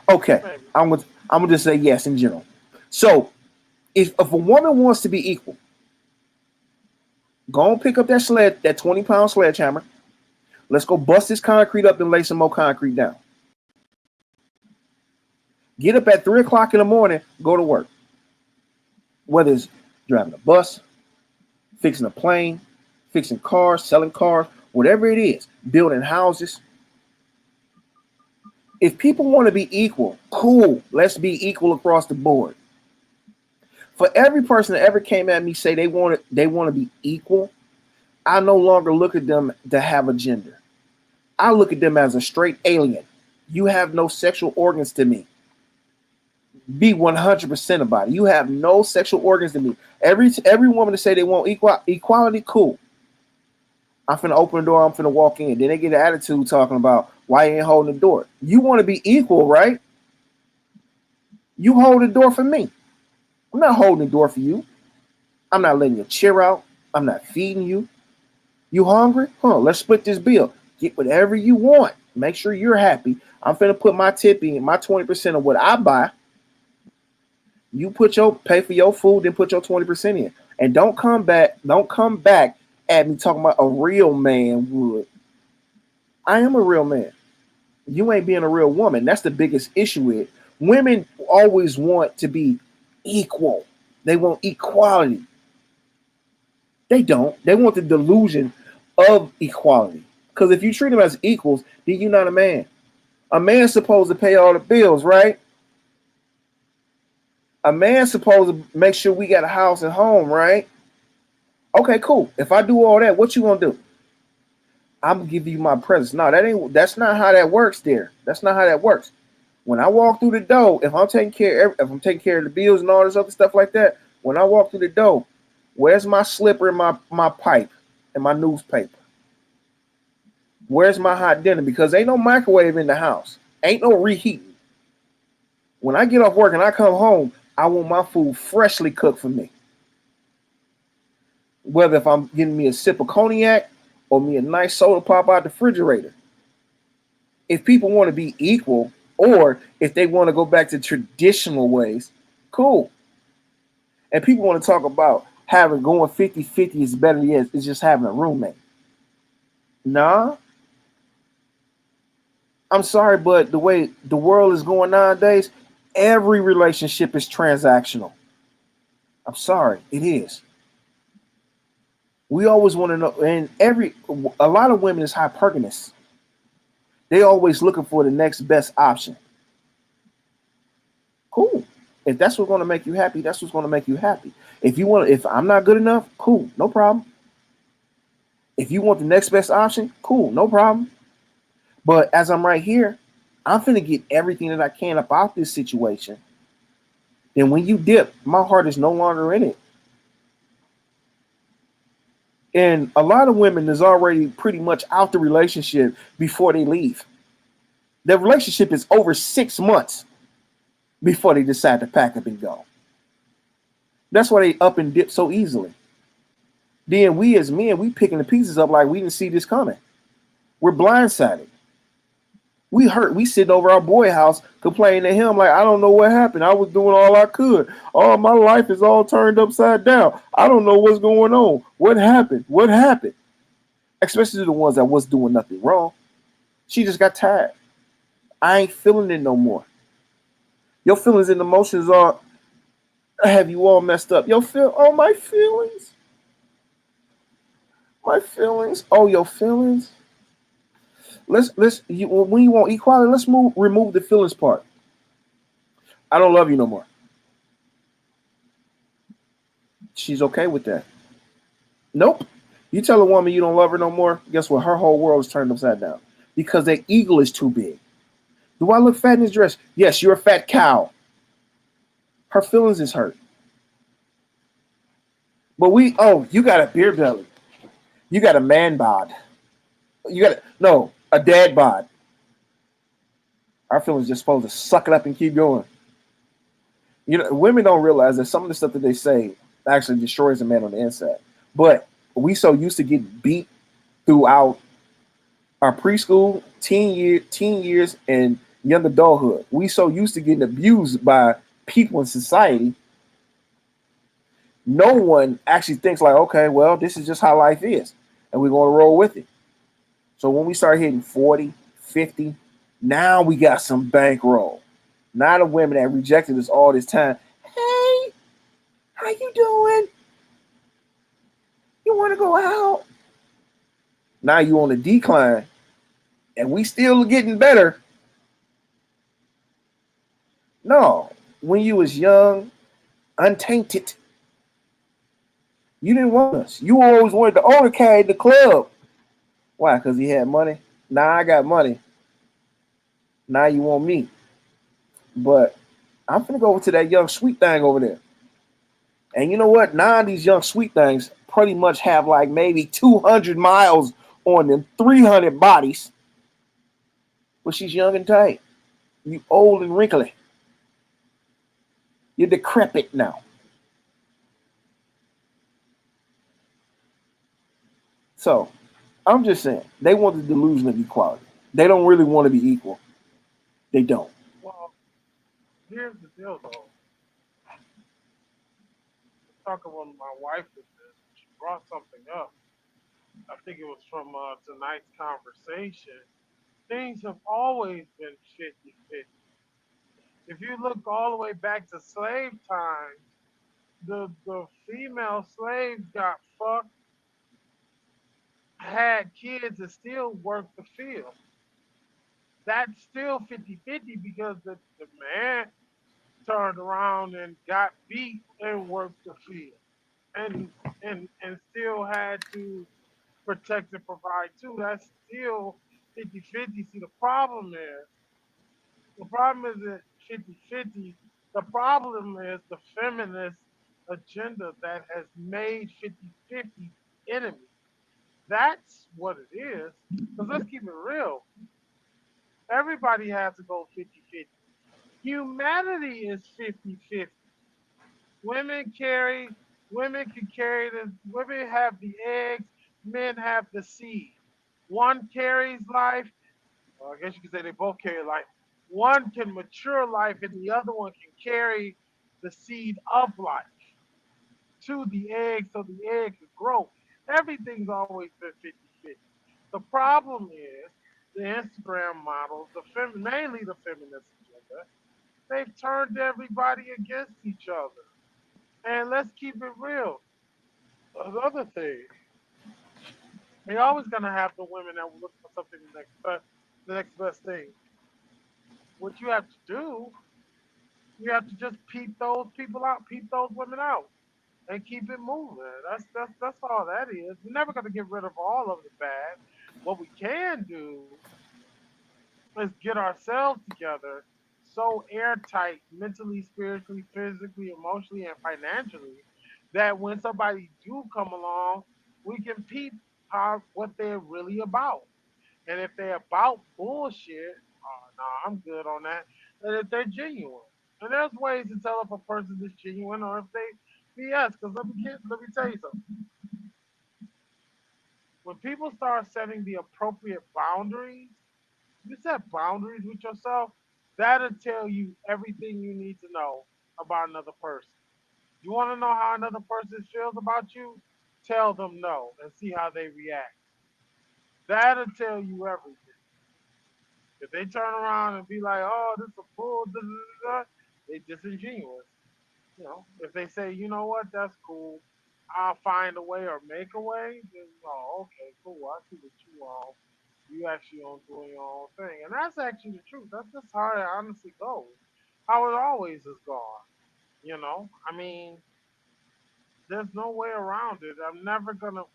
Okay, maybe. I'm gonna just say yes in general. So if a woman wants to be equal, go and pick up that that 20-pound sledgehammer. Let's go bust this concrete up and lay some more concrete down. Get up at 3 o'clock in the morning, go to work. Whether it's driving a bus, fixing a plane, fixing cars, selling cars, whatever it is, building houses. If people want to be equal, cool. Let's be equal across the board. For every person that ever came at me say they want to be equal, I no longer look at them to have a gender. I look at them as a straight alien. You have no sexual organs to me. Be 100% about it. You have no sexual organs to me. Every woman to say they want equality, cool. I'm finna open the door. I'm finna walk in. Then they get an attitude talking about why you ain't holding the door. You want to be equal, right? You hold the door for me. I'm not holding the door for you. I'm not letting you cheer out. I'm not feeding you. You hungry? Huh? Let's split this bill. Get whatever you want. Make sure you're happy. I'm finna put my tip in, my 20% of what I buy. You pay for your food, then put your 20% in. And don't come back at me talking about a real man would. I am a real man. You ain't being a real woman. That's the biggest issue with women always want to be equal. They want equality. They don't. They want the delusion of equality. Because if you treat them as equals, then you're not a man. A man's supposed to pay all the bills, right? A man's supposed to make sure we got a house and home, right? Okay, cool. If I do all that, what you gonna do? I'm gonna give you my presents. No, that's not how that works there. That's not how that works. When I walk through the door, if I'm taking care of the bills and all this other stuff like that, when I walk through the door, where's my slipper and my pipe and my newspaper? Where's my hot dinner? Because ain't no microwave in the house. Ain't no reheating. When I get off work and I come home, I want my food freshly cooked for me. Whether if I'm getting me a sip of cognac or me a nice soda pop out the refrigerator. If people want to be equal or if they want to go back to traditional ways, cool. And people want to talk about having going 50-50 is better than it's just having a roommate. Nah, I'm sorry, but the way the world is going nowadays, every relationship is transactional. I'm sorry, it is. We always want to know, and a lot of women is hypergamous. They always looking for the next best option. Cool. If that's what's going to make you happy, that's what's going to make you happy. If I'm not good enough, cool, no problem. If you want the next best option, cool, no problem. But as I'm right here, I'm finna get everything that I can about this situation. Then when you dip, my heart is no longer in it. And a lot of women is already pretty much out the relationship before they leave. Their relationship is over 6 months before they decide to pack up and go. That's why they up and dip so easily. Then we as men, we picking the pieces up like we didn't see this coming. We're blindsided. We hurt. We sitting over our boy house complaining to him like, I don't know what happened. I was doing all I could. Oh, my life is all turned upside down. I don't know what's going on. What happened? What happened? Especially to the ones that was doing nothing wrong. She just got tired. I ain't feeling it no more. Your feelings and emotions are have you all messed up. My feelings. My feelings. Oh, your feelings. When you want equality, remove the feelings part. I don't love you no more. She's okay with that. Nope. You tell a woman you don't love her no more, guess what? Her whole world is turned upside down because their ego is too big. Do I look fat in this dress? Yes, you're a fat cow. Her feelings is hurt. But you got a beer belly. You got a man bod. A dad bod. Our feelings just supposed to suck it up and keep going. Women don't realize that some of the stuff that they say actually destroys a man on the inside. But we so used to getting beat throughout our preschool, teen years, and young adulthood. We so used to getting abused by people in society. No one actually thinks like, okay, well, this is just how life is, and we're going to roll with it. So when we start hitting 40, 50, now we got some bankroll. Now the women that rejected us all this time, hey, how you doing? You want to go out? Now you on a decline, and we still getting better. No, when you was young, untainted, you didn't want us. You always wanted the owner carry the club. Why? Because he had money. Now I got money. Now you want me. But I'm finna go over to that young sweet thing over there. And you know what? Now these young sweet things pretty much have like maybe 200 miles on them, 300 bodies. But she's young and tight. You old and wrinkly. You're decrepit now. So I'm just saying, they want the delusion of equality. They don't really want to be equal. They don't. Well, here's the deal, though. Talking with my wife with this, she brought something up. I think it was from tonight's conversation. Things have always been 50-50. If you look all the way back to slave times, the female slaves got fucked, had kids, and still worked the field. That's still 50-50 because the man turned around and got beat and worked the field and and still had to protect and provide too. That's still 50-50. See, the problem is that 50-50. The problem is the feminist agenda that has made 50-50 enemy. That's what it is. Because let's keep it real. Everybody has to go 50-50. Humanity is 50-50. Women carry, women can carry women have the eggs, men have the seed. One carries life, or I guess you could say they both carry life. One can mature life and the other one can carry the seed of life. to the egg so the egg could grow. Everything's always been 50-50. The problem is the Instagram models, mainly the feminist agenda, they've turned everybody against each other. And let's keep it real. Another thing, they always gonna have the women that will look for something the next best thing. What you have to do, you have to just peep those people out, peep those women out, and keep it moving. That's all that is. We're never gonna get rid of all of the bad. What we can do is get ourselves together so airtight, mentally, spiritually, physically, emotionally, and financially, that when somebody do come along, we can peep what they're really about. And if they're about bullshit, oh no, I'm good on that. And if they're genuine, and there's ways to tell if a person is genuine or if they BS. Because let me tell you something. When people start setting the appropriate boundaries, you set boundaries with yourself, that'll tell you everything you need to know about another person. You want to know how another person feels about you? Tell them no and see how they react. That'll tell you everything. If they turn around and be like, "Oh, this is a bull," da, da, da, da, they disingenuous. You know, if they say, "You know what, that's cool, I'll find a way or make a way," then oh, okay, cool. I see what you all. You actually on doing your own thing, and that's actually the truth. That's just how it honestly goes. How it always has gone. You know, I mean, there's no way around it. We're never gonna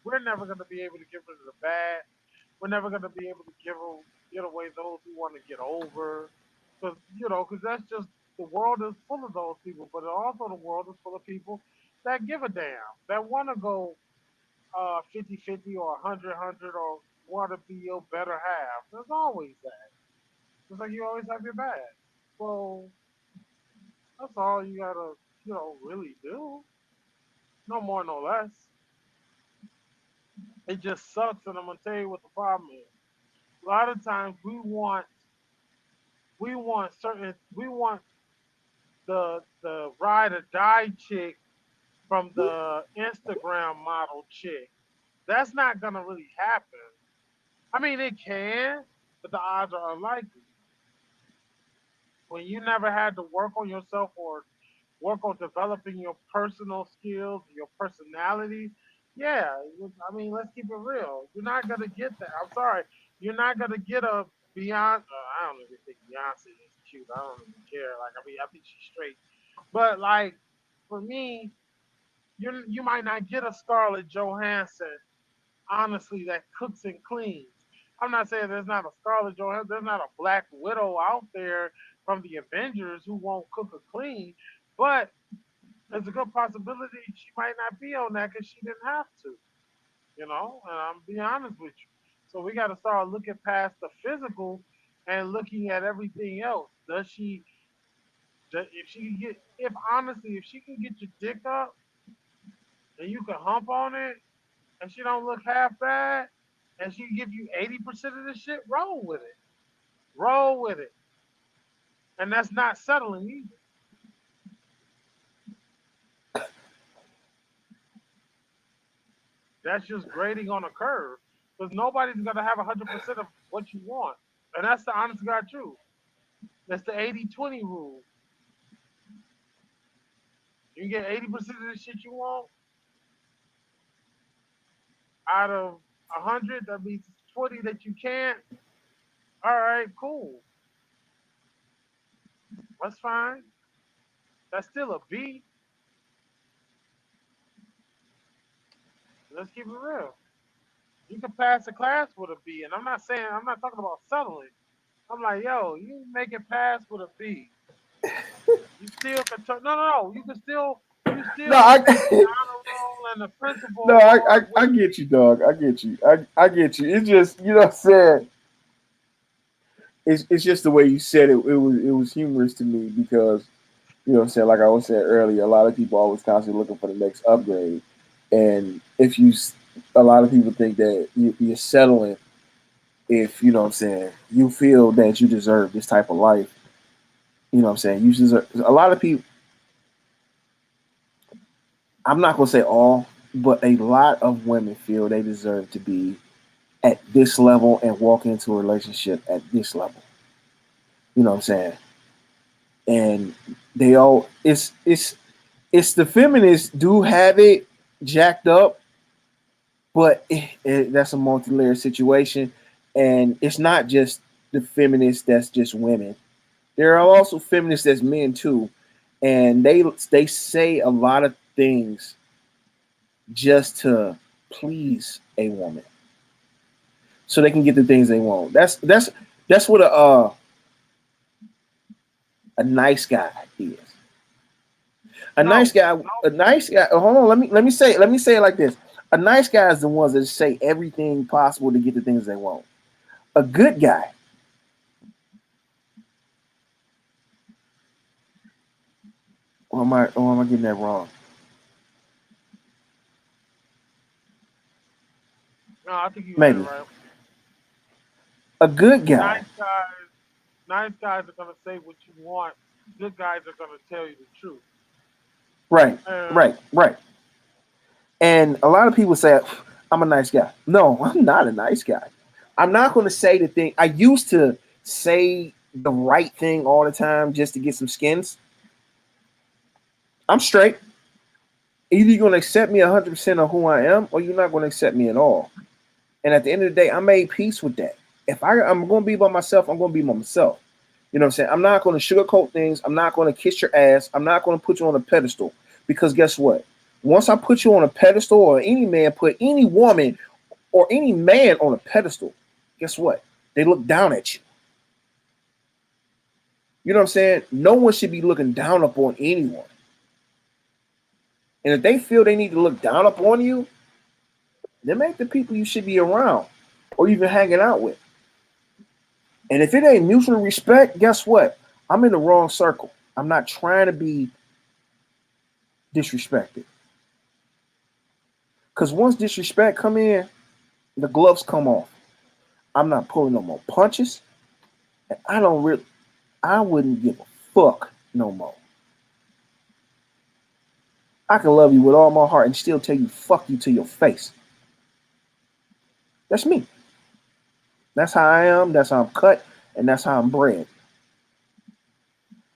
be able to get rid of the bad. We're never gonna be able to get away those who want to get over, because that's just the world is full of those people. But also the world is full of people that give a damn, that want to go 50-50 or 100-100 or want to be your better half. There's always that. Just like you always have your bad. So that's all you gotta, really do. No more, no less. It just sucks, and I'm gonna tell you what the problem is. A lot of times we want the ride or die chick from the Instagram model chick. That's not gonna really happen. I mean, it can, but the odds are unlikely. When you never had to work on yourself or work on developing your personal skills, your personality, yeah, I mean, let's keep it real. You're not gonna get that. I'm sorry, you're not gonna get a Beyonce. I don't even think Beyonce is cute. I don't even care. Like, I mean, I think she's straight. But like, for me, you might not get a Scarlett Johansson, honestly, that cooks and cleans. I'm not saying there's not a Scarlett Johansson, there's not a Black Widow out there from the Avengers who won't cook or clean, but there's a good possibility she might not be on that because she didn't have to, and I'm being honest with you. So we got to start looking past the physical and looking at everything else. If she can if honestly, if she can get your dick up and you can hump on it and she don't look half bad and she give you 80% of the shit, roll with it. Roll with it. And that's not settling either. That's just grading on a curve. Because nobody's gonna have 100% of what you want. And that's the honest God truth. That's the 80-20 rule. You get 80% of the shit you want out of 100, that means 20 that you can't. All right, cool. That's fine. That's still a B. Let's keep it real. You can pass a class with a B, and I'm not talking about settling. I'm like, yo, you make it pass with a B. You still can no, no, no. You No, still I can take the honor roll and the no, principal roll I with get you, dog. I get you. I get you. It's just you know what I'm saying. It's just the way you said it. It was humorous to me because you know what I'm saying. Like I was saying earlier, a lot of people always constantly looking for the next upgrade, and if you, a lot of people think that you're settling if you know what I'm saying. You feel that you deserve this type of life. You know what I'm saying. You deserve. A lot of people. I'm not gonna say all, but a lot of women feel they deserve to be at this level and walk into a relationship at this level. You know what I'm saying? And they all it's the feminists do have it jacked up, but that's a multi-layered situation, and it's not just the feminists that's just women. There are also feminists that's men too, and they say a lot of things just to please a woman, so they can get the things they want. That's what a nice guy is. A nice No, guy, a nice guy. Hold on, let me say it like this. A nice guy is the ones that say everything possible to get the things they want. A good guy, or am I getting that wrong? no, I think you got it Maybe right. a good guy. Nice guys, nice guys are gonna say what you want. Good guys are gonna tell you the truth. Right, And right. And a lot of people say I'm a nice guy. No, I'm not a nice guy. I'm not going to say the thing. I used to say the right thing all the time just to get some skins. I'm straight. Either you're going to accept me 100% of who I am, or you're not going to accept me at all. And at the end of the day, I made peace with that. If I'm going to be by myself, I'm going to be by myself. You know what I'm saying? I'm not going to sugarcoat things. I'm not going to kiss your ass. I'm not going to put you on a pedestal. Because guess what? Once I put you on a pedestal, or any man put any woman or any man on a pedestal, guess what? They look down at you. You know what I'm saying? No one should be looking down upon anyone. And if they feel they need to look down upon you, then make the people you should be around or even hanging out with. And if it ain't mutual respect, guess what? I'm in the wrong circle. I'm not trying to be disrespected. Because once disrespect come in, the gloves come off. I'm not pulling no more punches. And I wouldn't give a fuck no more. I can love you with all my heart and still tell you fuck you to your face. That's me. That's how I am. That's how I'm cut. And that's how I'm bred.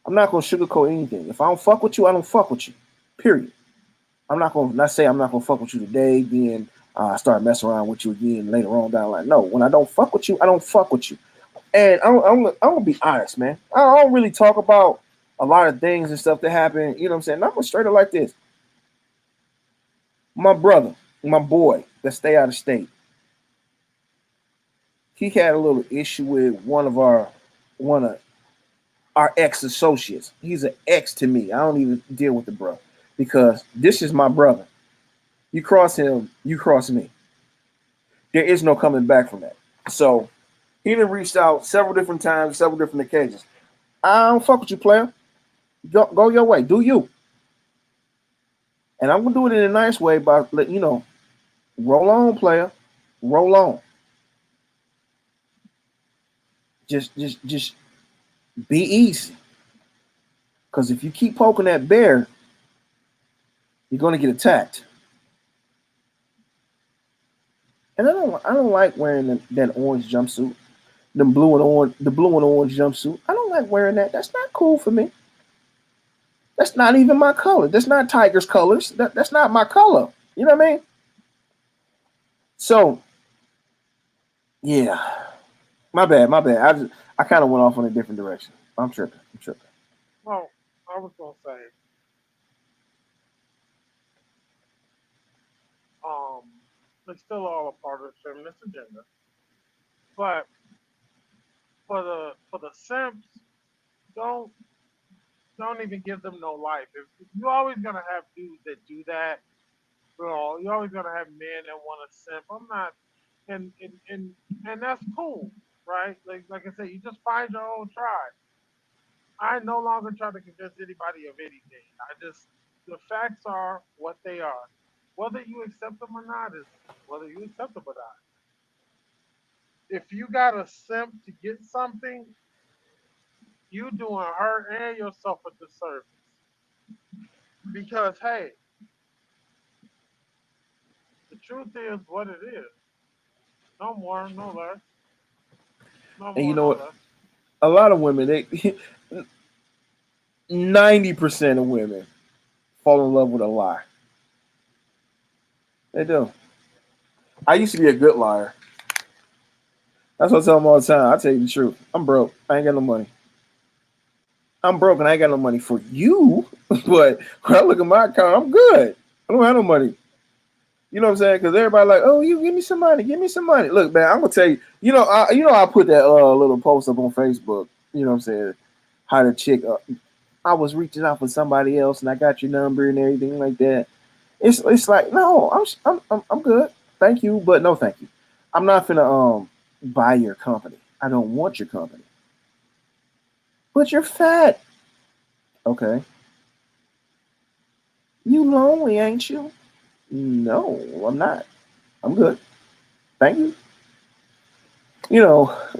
I'm not gonna sugarcoat anything. If I don't fuck with you, I don't fuck with you. Period. I'm not gonna not say I'm not gonna fuck with you today, then start messing around with you again later on down the line. No, when I don't fuck with you, I don't fuck with you. And I'm gonna be honest, man. I don't really talk about a lot of things and stuff that happen. You know what I'm saying? I'm gonna straight up like this. My brother, my boy that stay out of state, he had a little issue with one of our ex associates. He's an ex to me. I don't even deal with the bro because this is my brother. You cross him, you cross me. There is no coming back from that. So he done reached out several different times, several different occasions. I don't fuck with you, player. Go your way. Do you. And I'm gonna do it in a nice way by letting you know, roll on, player. Roll on. Just be easy. Cause if you keep poking that bear, you're gonna get attacked. And I don't like wearing that orange jumpsuit, the blue and orange jumpsuit. I don't like wearing that. That's not cool for me. That's not even my color. That's not Tiger's colors. That's not my color. You know what I mean? So yeah, my bad. I kind of went off on a different direction. I'm tripping. I'm tripping. well, I was gonna say, um, it's still all a part of the feminist agenda. But for the simps, don't don't even give them no life. If you're always gonna have dudes that do that, you're always gonna have men that want to simp. I'm not, and that's cool, right? Like I said, you just find your own tribe. I no longer try to convince anybody of anything. I just the facts are what they are. Whether you accept them or not is whether you accept them or not. If you got a simp to get something, you doing her and yourself a disservice. Because hey, truth is what it is. No more, no less. No And you more, know no what? less. A lot of women, they 90% of women fall in love with a lie. They do. I used to be a good liar. That's what I tell them all the time. I tell you the truth. I'm broke. I ain't got no money. I'm broke and I ain't got no money for you. But when I look at my account, I'm good. I don't have no money. You know what I'm saying? Because everybody like, oh, you give me some money, give me some money. Look, man, I'm gonna tell you. I put that little post up on Facebook. You know what I'm saying? How the chick, I was reaching out for somebody else, and I got your number and everything like that. It's like, no, I'm good. Thank you, but no, thank you. I'm not gonna buy your company. I don't want your company. But you're fat. Okay. You lonely, ain't you? No, I'm not. I'm good. Thank you.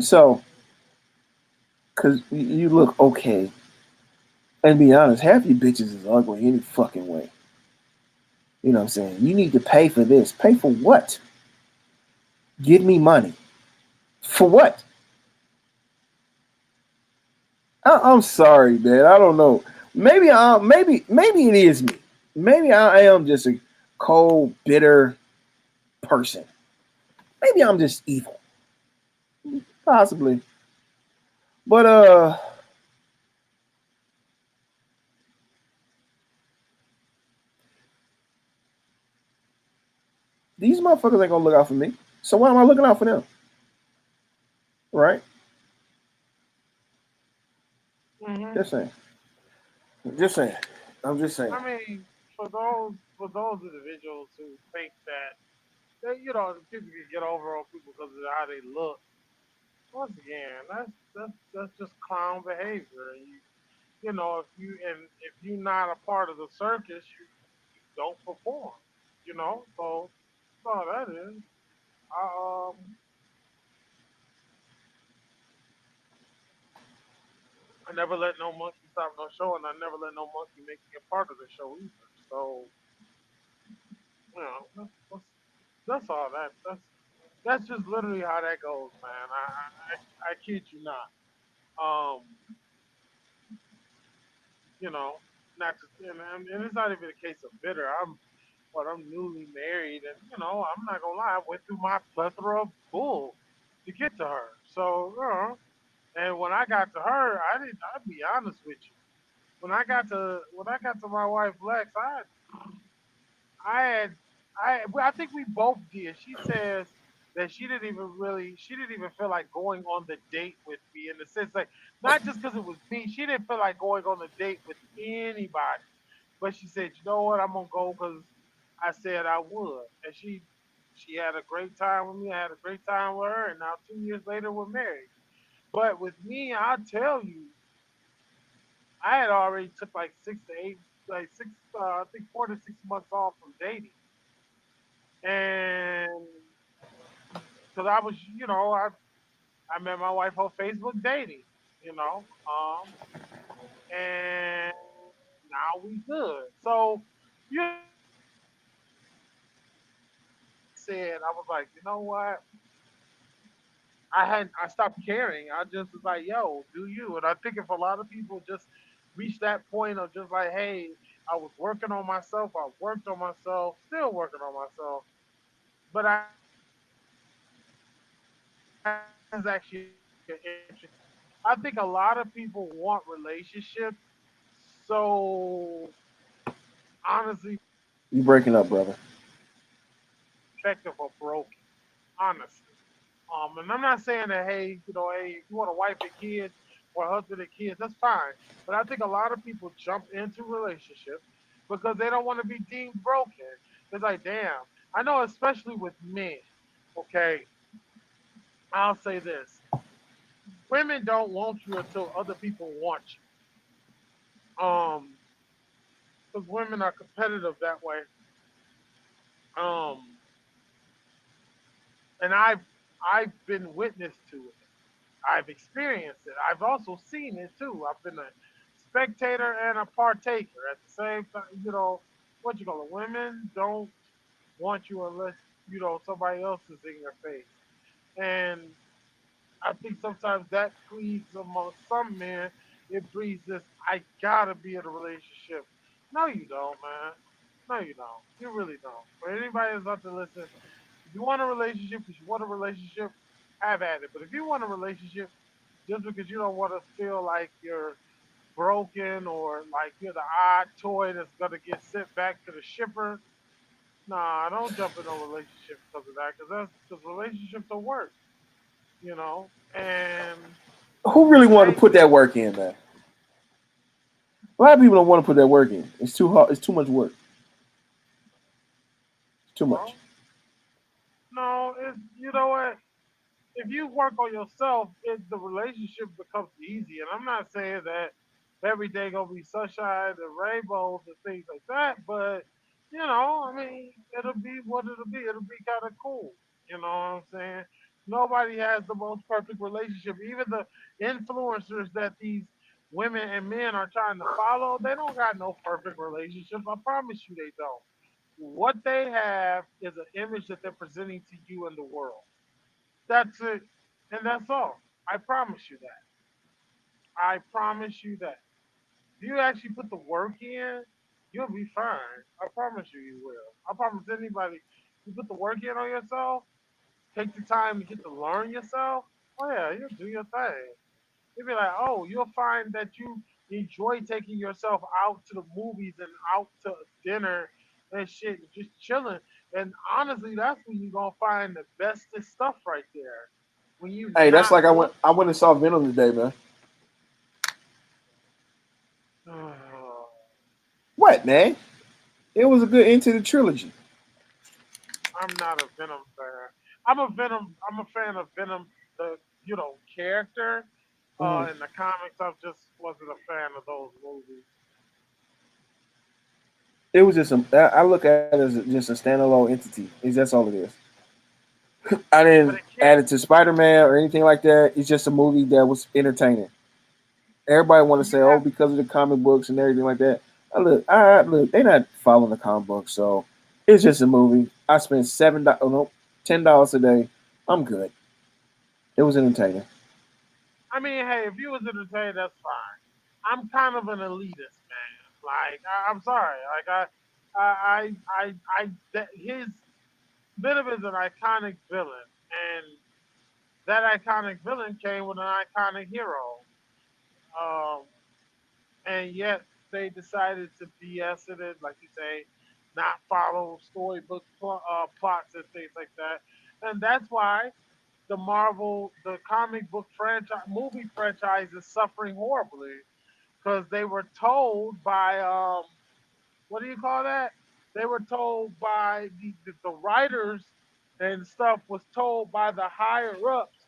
So because you look okay. And be honest, half you bitches is ugly any fucking way. You know what I'm saying? You need to pay for this. Pay for what? Give me money. For what? I'm sorry, man. I don't know. Maybe it is me. Maybe I am just a cold, bitter person. Maybe I'm just evil. Possibly. But these motherfuckers ain't gonna look out for me. So why am I looking out for them? Right? Hmm. Just saying. Just saying. I'm just saying. I mean, for those individuals who think that people can get over on people because of how they look. Once again, that's just clown behavior. If you're not a part of the circus, you don't perform. So that's all that is. I, I never let no monkey stop no show, and I never let no monkey make me a part of the show either. So that's all that's just literally how that goes, man. I kid you not. Um, you know, not just and it's not even a case of bitter. I'm newly married, and I'm not gonna lie, I went through my plethora of bull to get to her. So, and when I got to her, I didn't. I'll be honest with you. When I got to my wife Lex, I had, well, I think we both did. She says that she didn't even feel like going on the date with me in the sense like, not just because it was me, she didn't feel like going on the date with anybody. But she said, you know what, I'm gonna go because I said I would, and she had a great time with me. I had a great time with her, and now 2 years later we're married. But with me, I'll tell you, I had already took like 6 to 8, like six, I think 4 to 6 months off from dating, and because I met my wife on Facebook dating, you know, and now we good. So you said I was like, you know what? I stopped caring. I just was like, yo, do you? And I think if a lot of people just reach that point of just like, hey, I was working on myself, I worked on myself, still working on myself, but I is actually an interesting. I think a lot of people want relationships, so honestly, You breaking up, brother. effective or broken. Honestly, and I'm not saying that hey, if you want a wife and kids or a husband and kids, that's fine. But I think a lot of people jump into relationships because they don't want to be deemed broken. It's like, damn, I know, especially with men. Okay, I'll say this: women don't want you until other people want you. Because women are competitive that way. Um, and I've been witness to it. I've experienced it. I've also seen it too. I've been a spectator and a partaker at the same time. What you call it? Women don't want you unless somebody else is in your face. And I think sometimes that breeds among some men, it breeds this, I gotta be in a relationship. No, you don't, man. No, you don't. You really don't. For anybody that's out there listen, if you want a relationship because you want a relationship, have at it. But if you want a relationship just because you don't want to feel like you're broken or like you're the odd toy that's gonna get sent back to the shipper, nah, don't jump in a relationship because of that. Because relationships are work, and Who really it wanted to ain't put that work in, man? A lot of people don't want to put that work in. It's too hard. It's too much work. It's too much. well, no, it's you know what? If you work on yourself, the relationship becomes easy. And I'm not saying that every day gonna be sunshine and rainbows and things like that, but I mean, it'll be what it'll be. It'll be kind of cool. You know what I'm saying? Nobody has the most perfect relationship. Even the influencers that these women and men are trying to follow, they don't got no perfect relationships. I promise you, they don't. What they have is an image that they're presenting to you in the world. That's it. And that's all. I promise you that. I promise you that. If you actually put the work in, you'll be fine. I promise you, you will. I promise anybody, you put the work in on yourself, take the time to get to learn yourself, oh yeah, you'll do your thing. You'll be like, oh, you'll find that you enjoy taking yourself out to the movies and out to dinner and shit, and just chilling. And honestly, that's when you're gonna find the bestest stuff right there. When you Hey, that's not like I doing went. I went and saw Venom today, man. What, man? It was a good end to the trilogy. I'm not a Venom fan. I'm a fan of Venom, the character. Mhm. In the comics, I just wasn't a fan of those movies. It was just a. I look at it as just a standalone entity. Is that's all it is. I But didn't it add can't. it to Spider Man or anything like that. It's just a movie that was entertaining. Everybody want to But you say, oh, have. because of the comic books and everything like that. I look. They not following the comic book, so it's just a movie. I spent $7, oh, no, $10 a day. I'm good. It was entertaining. I mean, hey, if you was entertained, that's fine. I'm kind of an elitist, man. Like, I'm sorry. Like, his Venom is an iconic villain, and that iconic villain came with an iconic hero. Um, and yet they decided to BS it, like you say, not follow storybook plots and things like that. And that's why the comic book franchise, movie franchise is suffering horribly because they were told by what do you call that? They were told by the writers and stuff was told by the higher ups,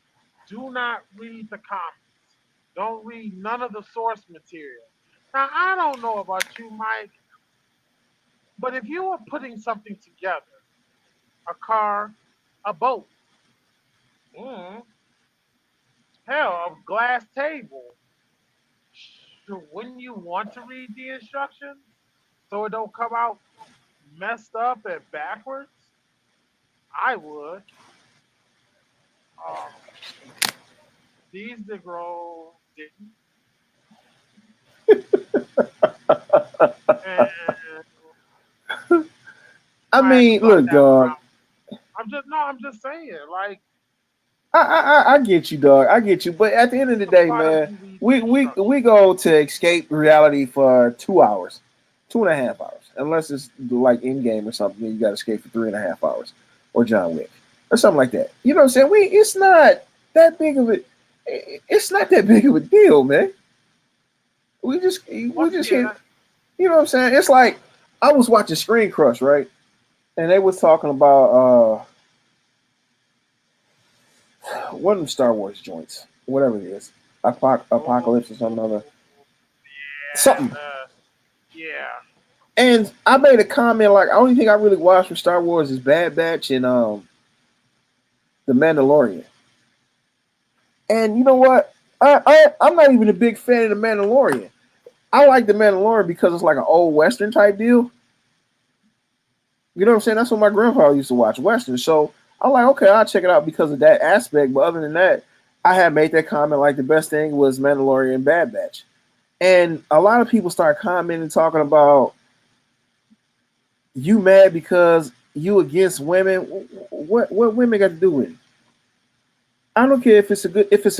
do not read the comics. Don't read none of the source material. Now I don't know about you, Mike, but if you were putting something together, a car, a boat, mm, hell, a glass table, wouldn't you want to read the instructions so it don't come out messed up and backwards? I would. Um, these Negroes didn't. And I I actually mean, thought look, that one dog. out. I'm just saying, like, I get you, dog. I get you. But at the end of the day, why don't man, you read the we instructions? go to escape reality for 2 hours, 2.5 hours, unless it's like in game or something. You got to escape for 3.5 hours, or John Wick, or something like that. You know what I'm saying? It's not that big of a, it's not that big of a deal, man. We Once just again, hit. You know what I'm saying? It's like I was watching Screen Crush, right? And they was talking about one of the Star Wars joints, whatever it is, oh, Apocalypse or something other, yeah, something. yeah. And I made a comment like, the only thing I really watched from Star Wars is Bad Batch and The Mandalorian. And you know what? I'm not even a big fan of The Mandalorian. I like The Mandalorian because it's like an old Western type deal. You know what I'm saying? That's what my grandpa used to watch Western. So I'm like, okay, I'll check it out because of that aspect. But other than that, I had made that comment like the best thing was Mandalorian and Bad Batch. And a lot of people start commenting, talking about you mad because you against women. What women got to do with it? I don't care if it's a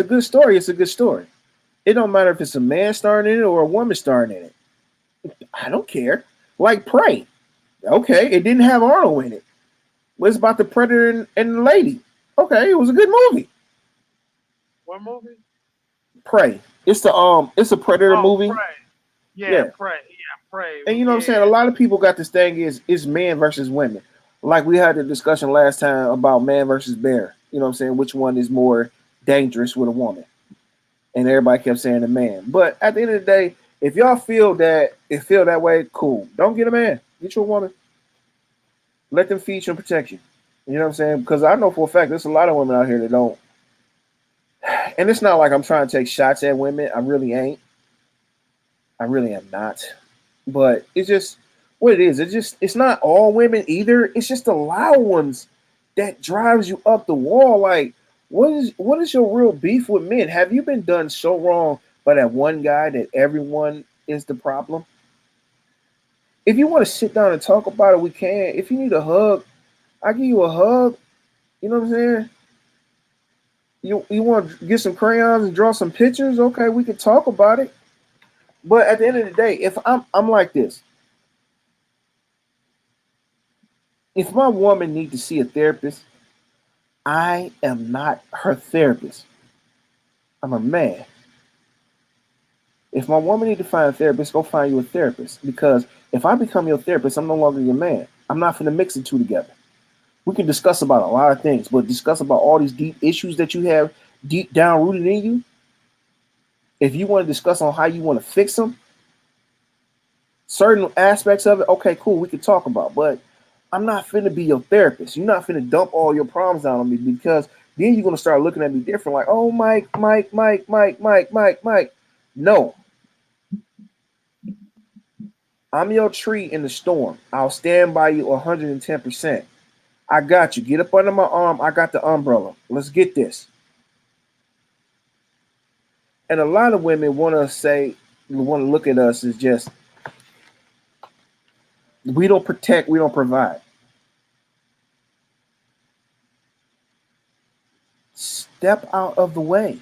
good story, it's a good story. It don't matter if it's a man starring in it or a woman starring in it. I don't care. Like Prey. Okay, it didn't have Arnold in it. But it's about the predator and the lady. Okay, it was a good movie. What movie? Prey. It's a predator Oh, movie. Prey. Yeah, Yeah. Prey. Yeah, Prey. And you know what I'm saying? A Yeah. lot of people got this thing is it's man versus women. Like we had the discussion last time about man versus bear. You know what I'm saying? Which one is more dangerous with a woman? And everybody kept saying the man. But at the end of the day, if y'all feel that way, cool. Don't get a man. Get you a woman. Let them feed you and protect you. You know what I'm saying? Because I know for a fact there's a lot of women out here that don't. And it's not like I'm trying to take shots at women. I really ain't. I really am not. But it's just what it is. It's not all women either. It's just the loud ones that drives you up the wall. Like, what is your real beef with men? Have you been done so wrong by that one guy that everyone is the problem? If you want to sit down and talk about it, we can. If you need a hug, I give you a hug. You know what I'm saying? You want to get some crayons and draw some pictures? Okay, we can talk about it. But at the end of the day, if I'm like this, if my woman need to see a therapist, I am not her therapist. I'm a man. If my woman need to find a therapist, go find you a therapist. Because if I become your therapist, I'm no longer your man. I'm not going to mix the two together. We can discuss about a lot of things, but discuss about all these deep issues that you have deep down rooted in you. If you want to discuss on how you want to fix them, certain aspects of it, okay, cool, we can talk about. But I'm not finna be your therapist. You're not finna dump all your problems down on me because then you're gonna start looking at me different, like, oh, Mike. No, I'm your tree in the storm. I'll stand by you 110%. I got you. Get up under my arm. I got the umbrella. Let's get this. And a lot of women want to look at us as just, we don't protect, we don't provide. Step out of the way.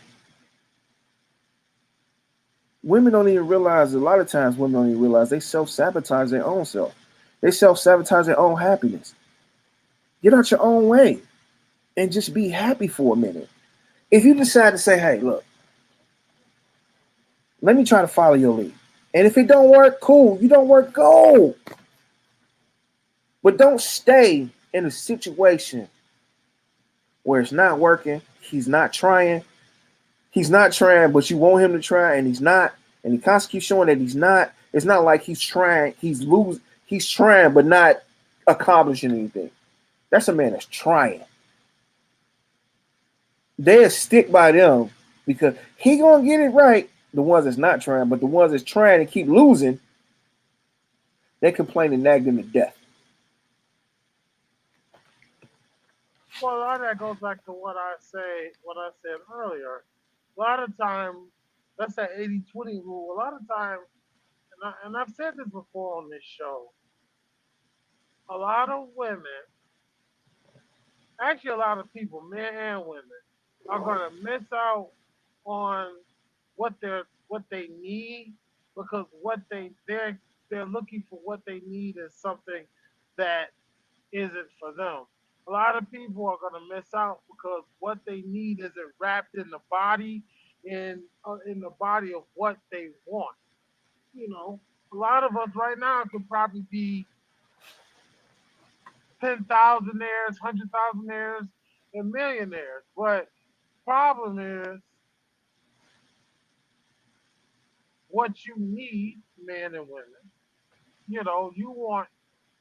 Women don't even realize, a lot of times women don't even realize they self sabotage their own self. They self sabotage their own happiness. Get out your own way and just be happy for a minute. If you decide to say, hey, look, let me try to follow your lead. And if it don't work, cool. You don't work, go. But don't stay in a situation where it's not working. He's not trying, but you want him to try, and he's not. And he constantly keeps showing that he's not. It's not like he's trying. He's trying, but not accomplishing anything. That's a man that's trying. They'll stick by them because he gonna get it right. The ones that's not trying, but the ones that's trying and keep losing, they complain and nag them to death. Well, a lot of that goes back to what I said earlier. A lot of time, that's that 80-20 rule. A lot of time, and I've said this before on this show, a lot of women, actually a lot of people, men and women, are gonna miss out on what they need because they're looking for what they need is something that isn't for them. A lot of people are gonna miss out because what they need isn't wrapped in the body in the body of what they want. You know, a lot of us right now could probably be 10,000aires, 100,000aires, and millionaires. But problem is what you need, men and women. You know, you want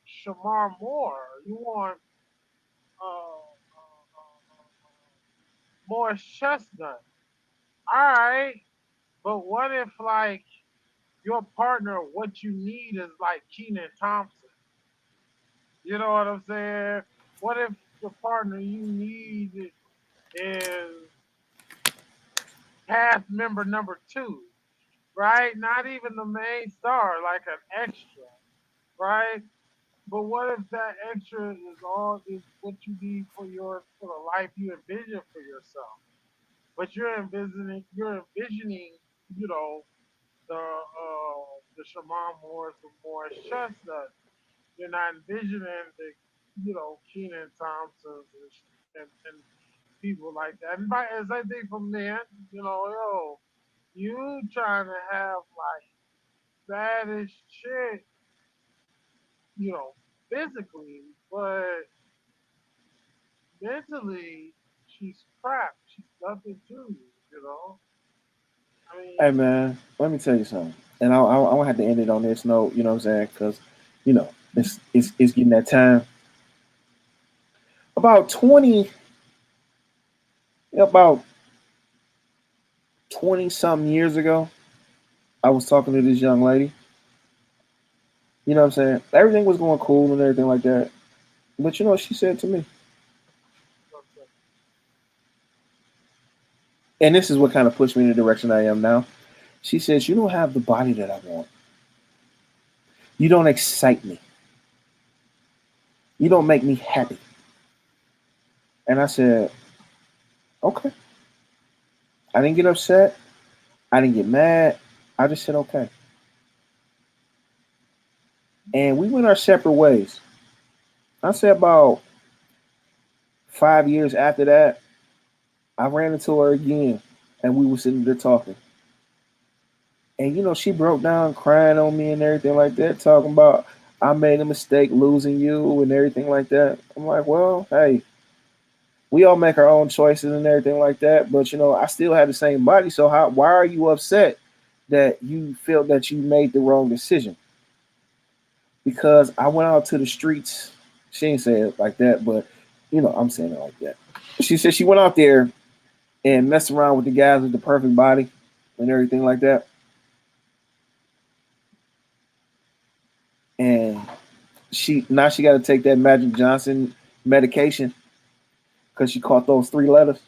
Shamar Moore, you want Morris Chestnut. All right, but what if like your partner, what you need is like Keenan Thompson? You know what I'm saying? What if the partner you need is cast member number two, right? Not even the main star, like an extra, right? But what if that extra is what you need for the life you envision for yourself? But you're envisioning, you know, the Shaman Morris, the Morris Chestnuts. You're not envisioning the, Keenan Thompsons and people like that. And by as I think for men, you trying to have like baddest chick, you know, physically, but mentally she's crap. She's nothing to you, you know. I Hey mean, man, let me tell you something, and I gonna have to end it on this note. You know what I'm saying? Because you know it's getting that time. About 20 something years ago, I was talking to this young lady. You know what I'm saying? Everything was going cool and everything like that. But you know what she said to me? And this is what kind of pushed me in the direction I am now. She says, "You don't have the body that I want. You don't excite me. You don't make me happy." And I said, "Okay." I didn't get upset. I didn't get mad. I just said, "Okay." And we went our separate ways. I said about 5 years after that, I ran into her again, and we were sitting there talking. And you know, she broke down crying on me and everything like that, talking about I made a mistake losing you and everything like that. I'm like, well, hey, we all make our own choices and everything like that, but you know, I still have the same body. So how? Why are you upset that you feel that you made the wrong decision? Because I went out to the streets. She didn't say it like that, but you know, I'm saying it like that. She said she went out there and messed around with the guys with the perfect body and everything like that. And she got to take that Magic Johnson medication because she caught those three letters.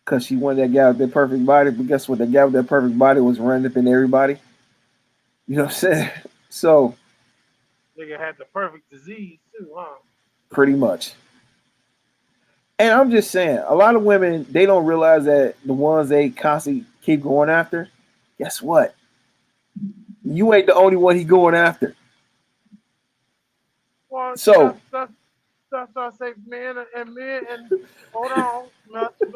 Because she wanted that guy with that perfect body, but guess what? The guy with that perfect body was running up in everybody. You know what I'm saying? So nigga had the perfect disease too, huh? pretty much. And I'm just saying, a lot of women they don't realize that the ones they constantly keep going after. Guess what? You ain't the only one he going after. Well, So that's what I say, men and men and hold on,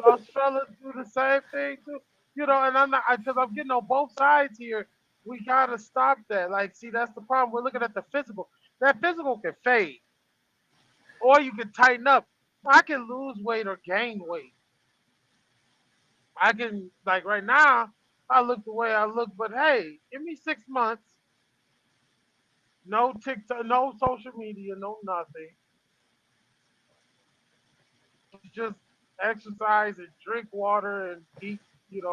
us fellas do the same thing too. You know, and I'm not because I'm getting on both sides here. We gotta stop that. Like, see, that's the problem. We're looking at the physical. That physical can fade, or you can tighten up. I can lose weight or gain weight. I can like right now. I look the way I look, but hey, give me 6 months. No TikTok, no social media, no nothing. Just exercise and drink water and eat, eat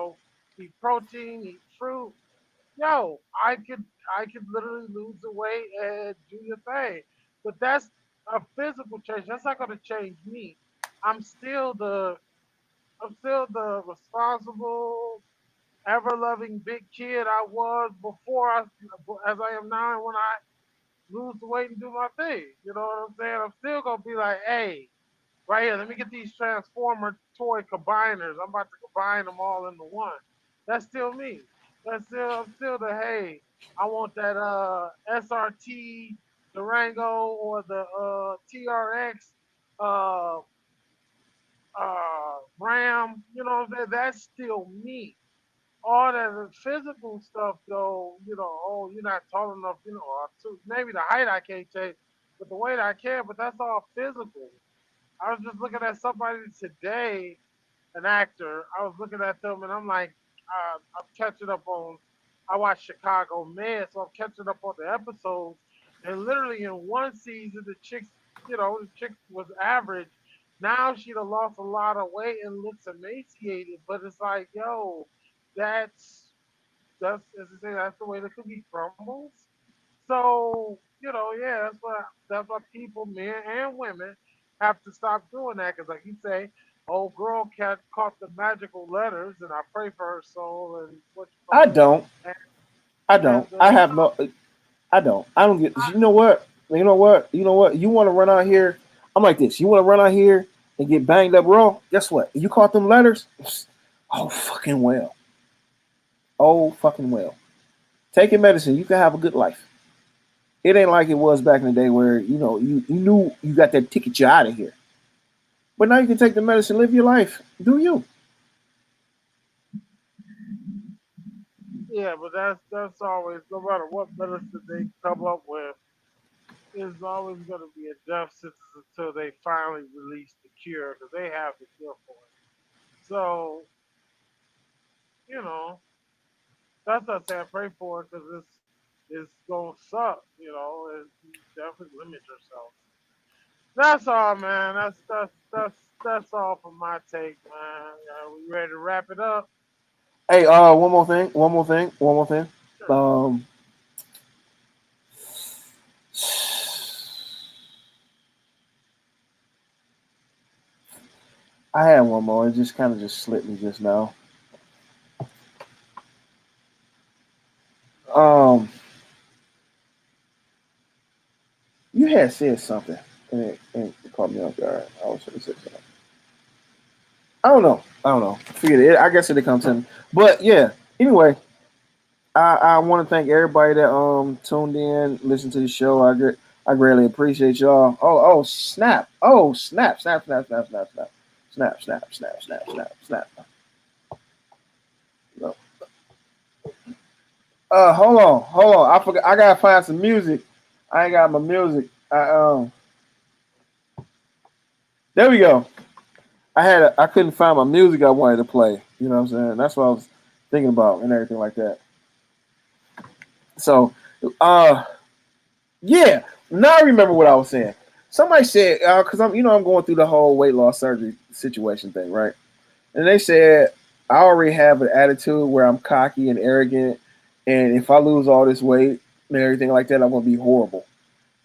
protein, eat fruit. Yo, I could literally lose the weight and do your thing. But that's a physical change. That's not gonna change me. I'm still the I'm still the responsible, ever loving big kid I was before as I am now when I lose the weight and do my thing. You know what I'm saying? I'm still gonna be like, hey, right here, let me get these Transformer toy combiners. I'm about to combine them all into one. That's still me. I'm still the hey, I want that SRT Durango or the TRX uh Ram, you know what I'm saying? That's still me. All that physical stuff though, oh, you're not tall enough, maybe the height I can't change, but the weight I can, but that's all physical. I was just looking at somebody today, an actor. I was looking at them and I'm like, I'm catching up on. I watched Chicago Med, so I'm catching up on the episodes. And literally in one season, the chick was average. Now she'd have lost a lot of weight and looks emaciated. But it's like, yo, that's as I say, that's the way the cookie crumbles. So, yeah, that's why people, men and women, have to stop doing that. Because, like you say, old girl caught the magical letters, and I pray for her soul, and what you I call it, don't. and, I and don't. I have no. I don't. I don't get this. You know what? You know what? You know what? You want to run out here? I'm like this. You want to run out here and get banged up raw? Guess what? You caught them letters? Oh fucking well. Oh fucking well. Take your medicine. You can have a good life. It ain't like it was back in the day where you knew you got that ticket. You out of here. But now you can take the medicine, live your life. Do you? yeah, but that's always, no matter what medicine they come up with, there's always going to be a death sentence until they finally release the cure, because they have the cure for it. So, you know, that's not saying pray for it, because it's gonna suck, and you definitely limit yourself. That's all, man. That's all for my take, man. We ready to wrap it up? Hey, one more thing. One more thing. One more thing. Sure. Um, I had one more. It just kind of just slipped me just now. Um, you had said something, and it caught me off guard. I was going to say something. I don't know. I don't know. Forget it. I guess it comes in. But yeah. Anyway, I want to thank everybody that tuned in, listened to the show. I greatly appreciate y'all. Oh snap! Oh snap! No. Hold on. I forgot. I gotta find some music. I ain't got my music. There we go. I couldn't find my music I wanted to play. You know what I'm saying? That's what I was thinking about and everything like that. So, uh, yeah. Now I remember what I was saying. Somebody said because I'm going through the whole weight loss surgery situation thing, right? And they said I already have an attitude where I'm cocky and arrogant, and if I lose all this weight and everything like that, I'm gonna be horrible.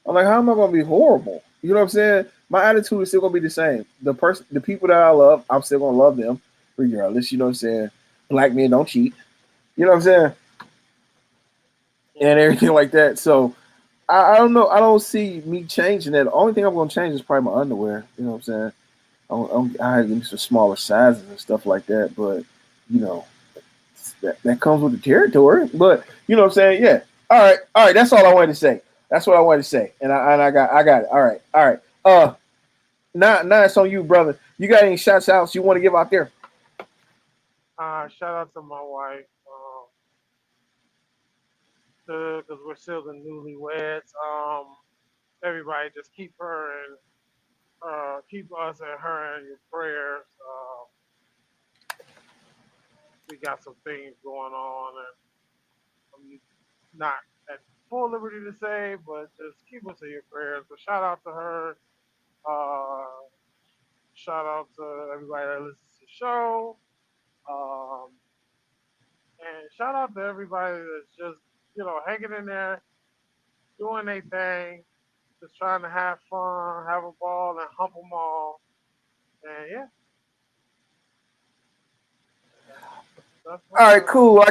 I'm like, how am I gonna be horrible? You know what I'm saying? My attitude is still gonna be the same. The people that I love, I'm still gonna love them regardless. You know what I'm saying? Black men don't cheat. You know what I'm saying? And everything like that. So I don't know. I don't see me changing that. The only thing I'm gonna change is probably my underwear. You know what I'm saying? I have to some smaller sizes and stuff like that. But you know, that comes with the territory. But you know what I'm saying? Yeah. All right. That's all I wanted to say. That's what I wanted to say. And I got it. All right. Now it's on you, brother. You got any shots outs you want to give out there? Shout out to my wife, because we're still the newlyweds. Everybody just keep her and keep us and her in your prayers. We got some things going on, and I'm not at full liberty to say, but just keep us in your prayers. But shout out to her. Uh, Shout out to everybody that listens to the show. Um, and shout out to everybody that's just, hanging in there, doing their thing, just trying to have fun, have a ball, and hump them all. And yeah, that's All what's right, up. cool.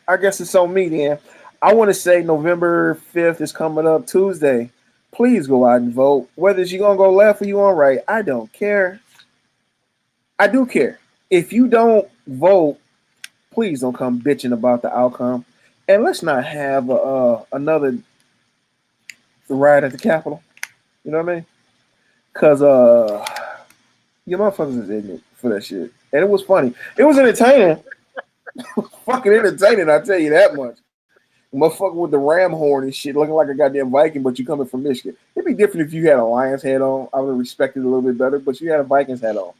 I guess it's on me then. I want to say November 5th is coming up Tuesday. Please go out and vote. Whether you're going to go left or you on right, I don't care. I do care. If you don't vote, please don't come bitching about the outcome. And let's not have another riot at the Capitol. You know what I mean? Because you motherfuckers is ignorant for that shit. And it was funny. It was entertaining. Fucking entertaining, I tell you that much. Motherfucker with the ram horn and shit, looking like a goddamn Viking, but you coming from Michigan. It'd be different if you had a Lions head on. I would have respected it a little bit better, but you had a Vikings head on.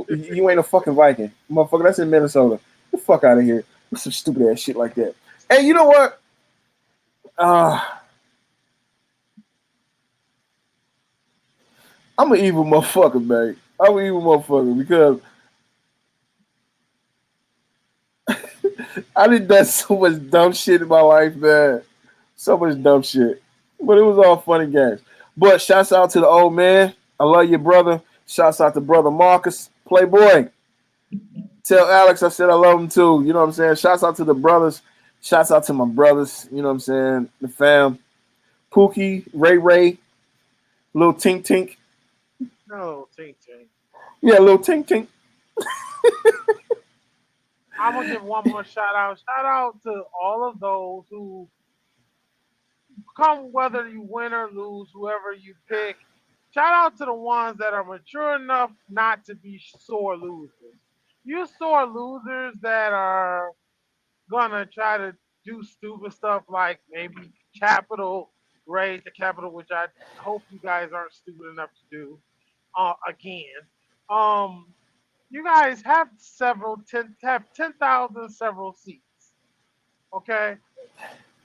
You ain't a fucking Viking. Motherfucker, that's in Minnesota. Get the fuck out of here. With some stupid ass shit like that. Hey, you know what? Uh, I'm an evil motherfucker, man. I'm an evil motherfucker because I did done so much dumb shit in my life, man. So much dumb shit. But it was all funny games. But shouts out to the old man. I love you, brother. Shouts out to brother Marcus. Playboy. Tell Alex I said I love him too. You know what I'm saying? Shouts out to the brothers. Shouts out to my brothers. You know what I'm saying? The fam. Pookie, Ray, little Tink Tink. No, Tink Tink. Yeah, little Tink Tink. I'm gonna give one more shout out. Shout out to all of those who come, whether you win or lose, whoever you pick. Shout out to the ones that are mature enough not to be sore losers. You sore losers that are gonna try to do stupid stuff like maybe capital raise the capital, which I hope you guys aren't stupid enough to do again. Um, you guys have have 10,000 several seats. Okay.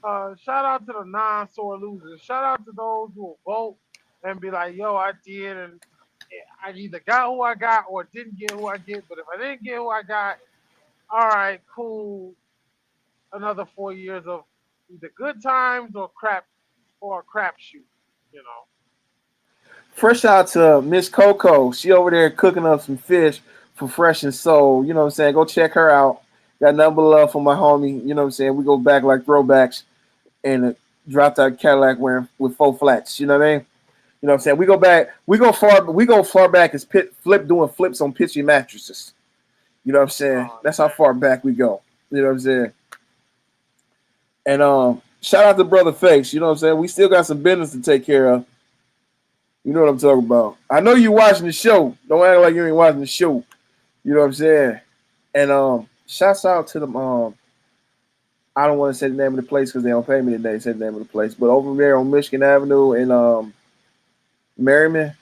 Shout out to the non-sore losers. Shout out to those who will vote and be like, "Yo, I did, and I either got who I got or didn't get who I get. But if I didn't get who I got, all right, cool. Another 4 years of either good times or a crapshoot. You know, Fresh out to Miss Coco. She over there cooking up some fish for Fresh and Soul. You know what I'm saying? Go check her out. Got nothing but love for my homie. You know what I'm saying? We go back like throwbacks and dropped out Cadillac wearing with faux flats. You know what I mean? You know what I'm saying? We go back. We go far back as doing flips on pitchy mattresses. You know what I'm saying? That's how far back we go. You know what I'm saying? And shout out to Brother Face. You know what I'm saying? We still got some business to take care of. You know what I'm talking about. I know you watching the show. Don't act like you ain't watching the show. You know what I'm saying? And shouts out to them. I don't want to say the name of the place because they don't pay me today. Say the name of the place, but over there on Michigan Avenue in Merriman,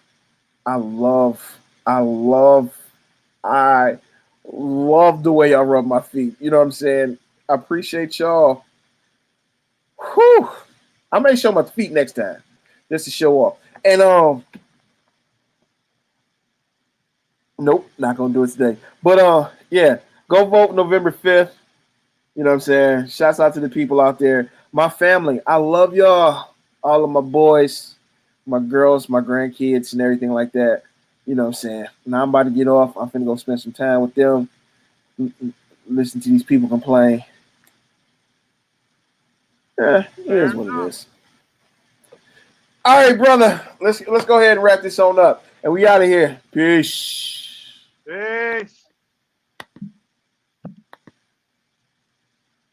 I love, I love, I love the way y'all rub my feet. You know what I'm saying? I appreciate y'all. Whew. I may show my feet next time just to show off. And nope, not gonna do it today. But yeah, go vote November 5th. You know what I'm saying? Shouts out to the people out there. My family, I love y'all. All of my boys, my girls, my grandkids, and everything like that. You know what I'm saying? Now I'm about to get off. I'm finna go spend some time with them. Listen to these people complain. Yeah, it is what it is. All right, brother. Let's go ahead and wrap this on up. And we out of here. Peace.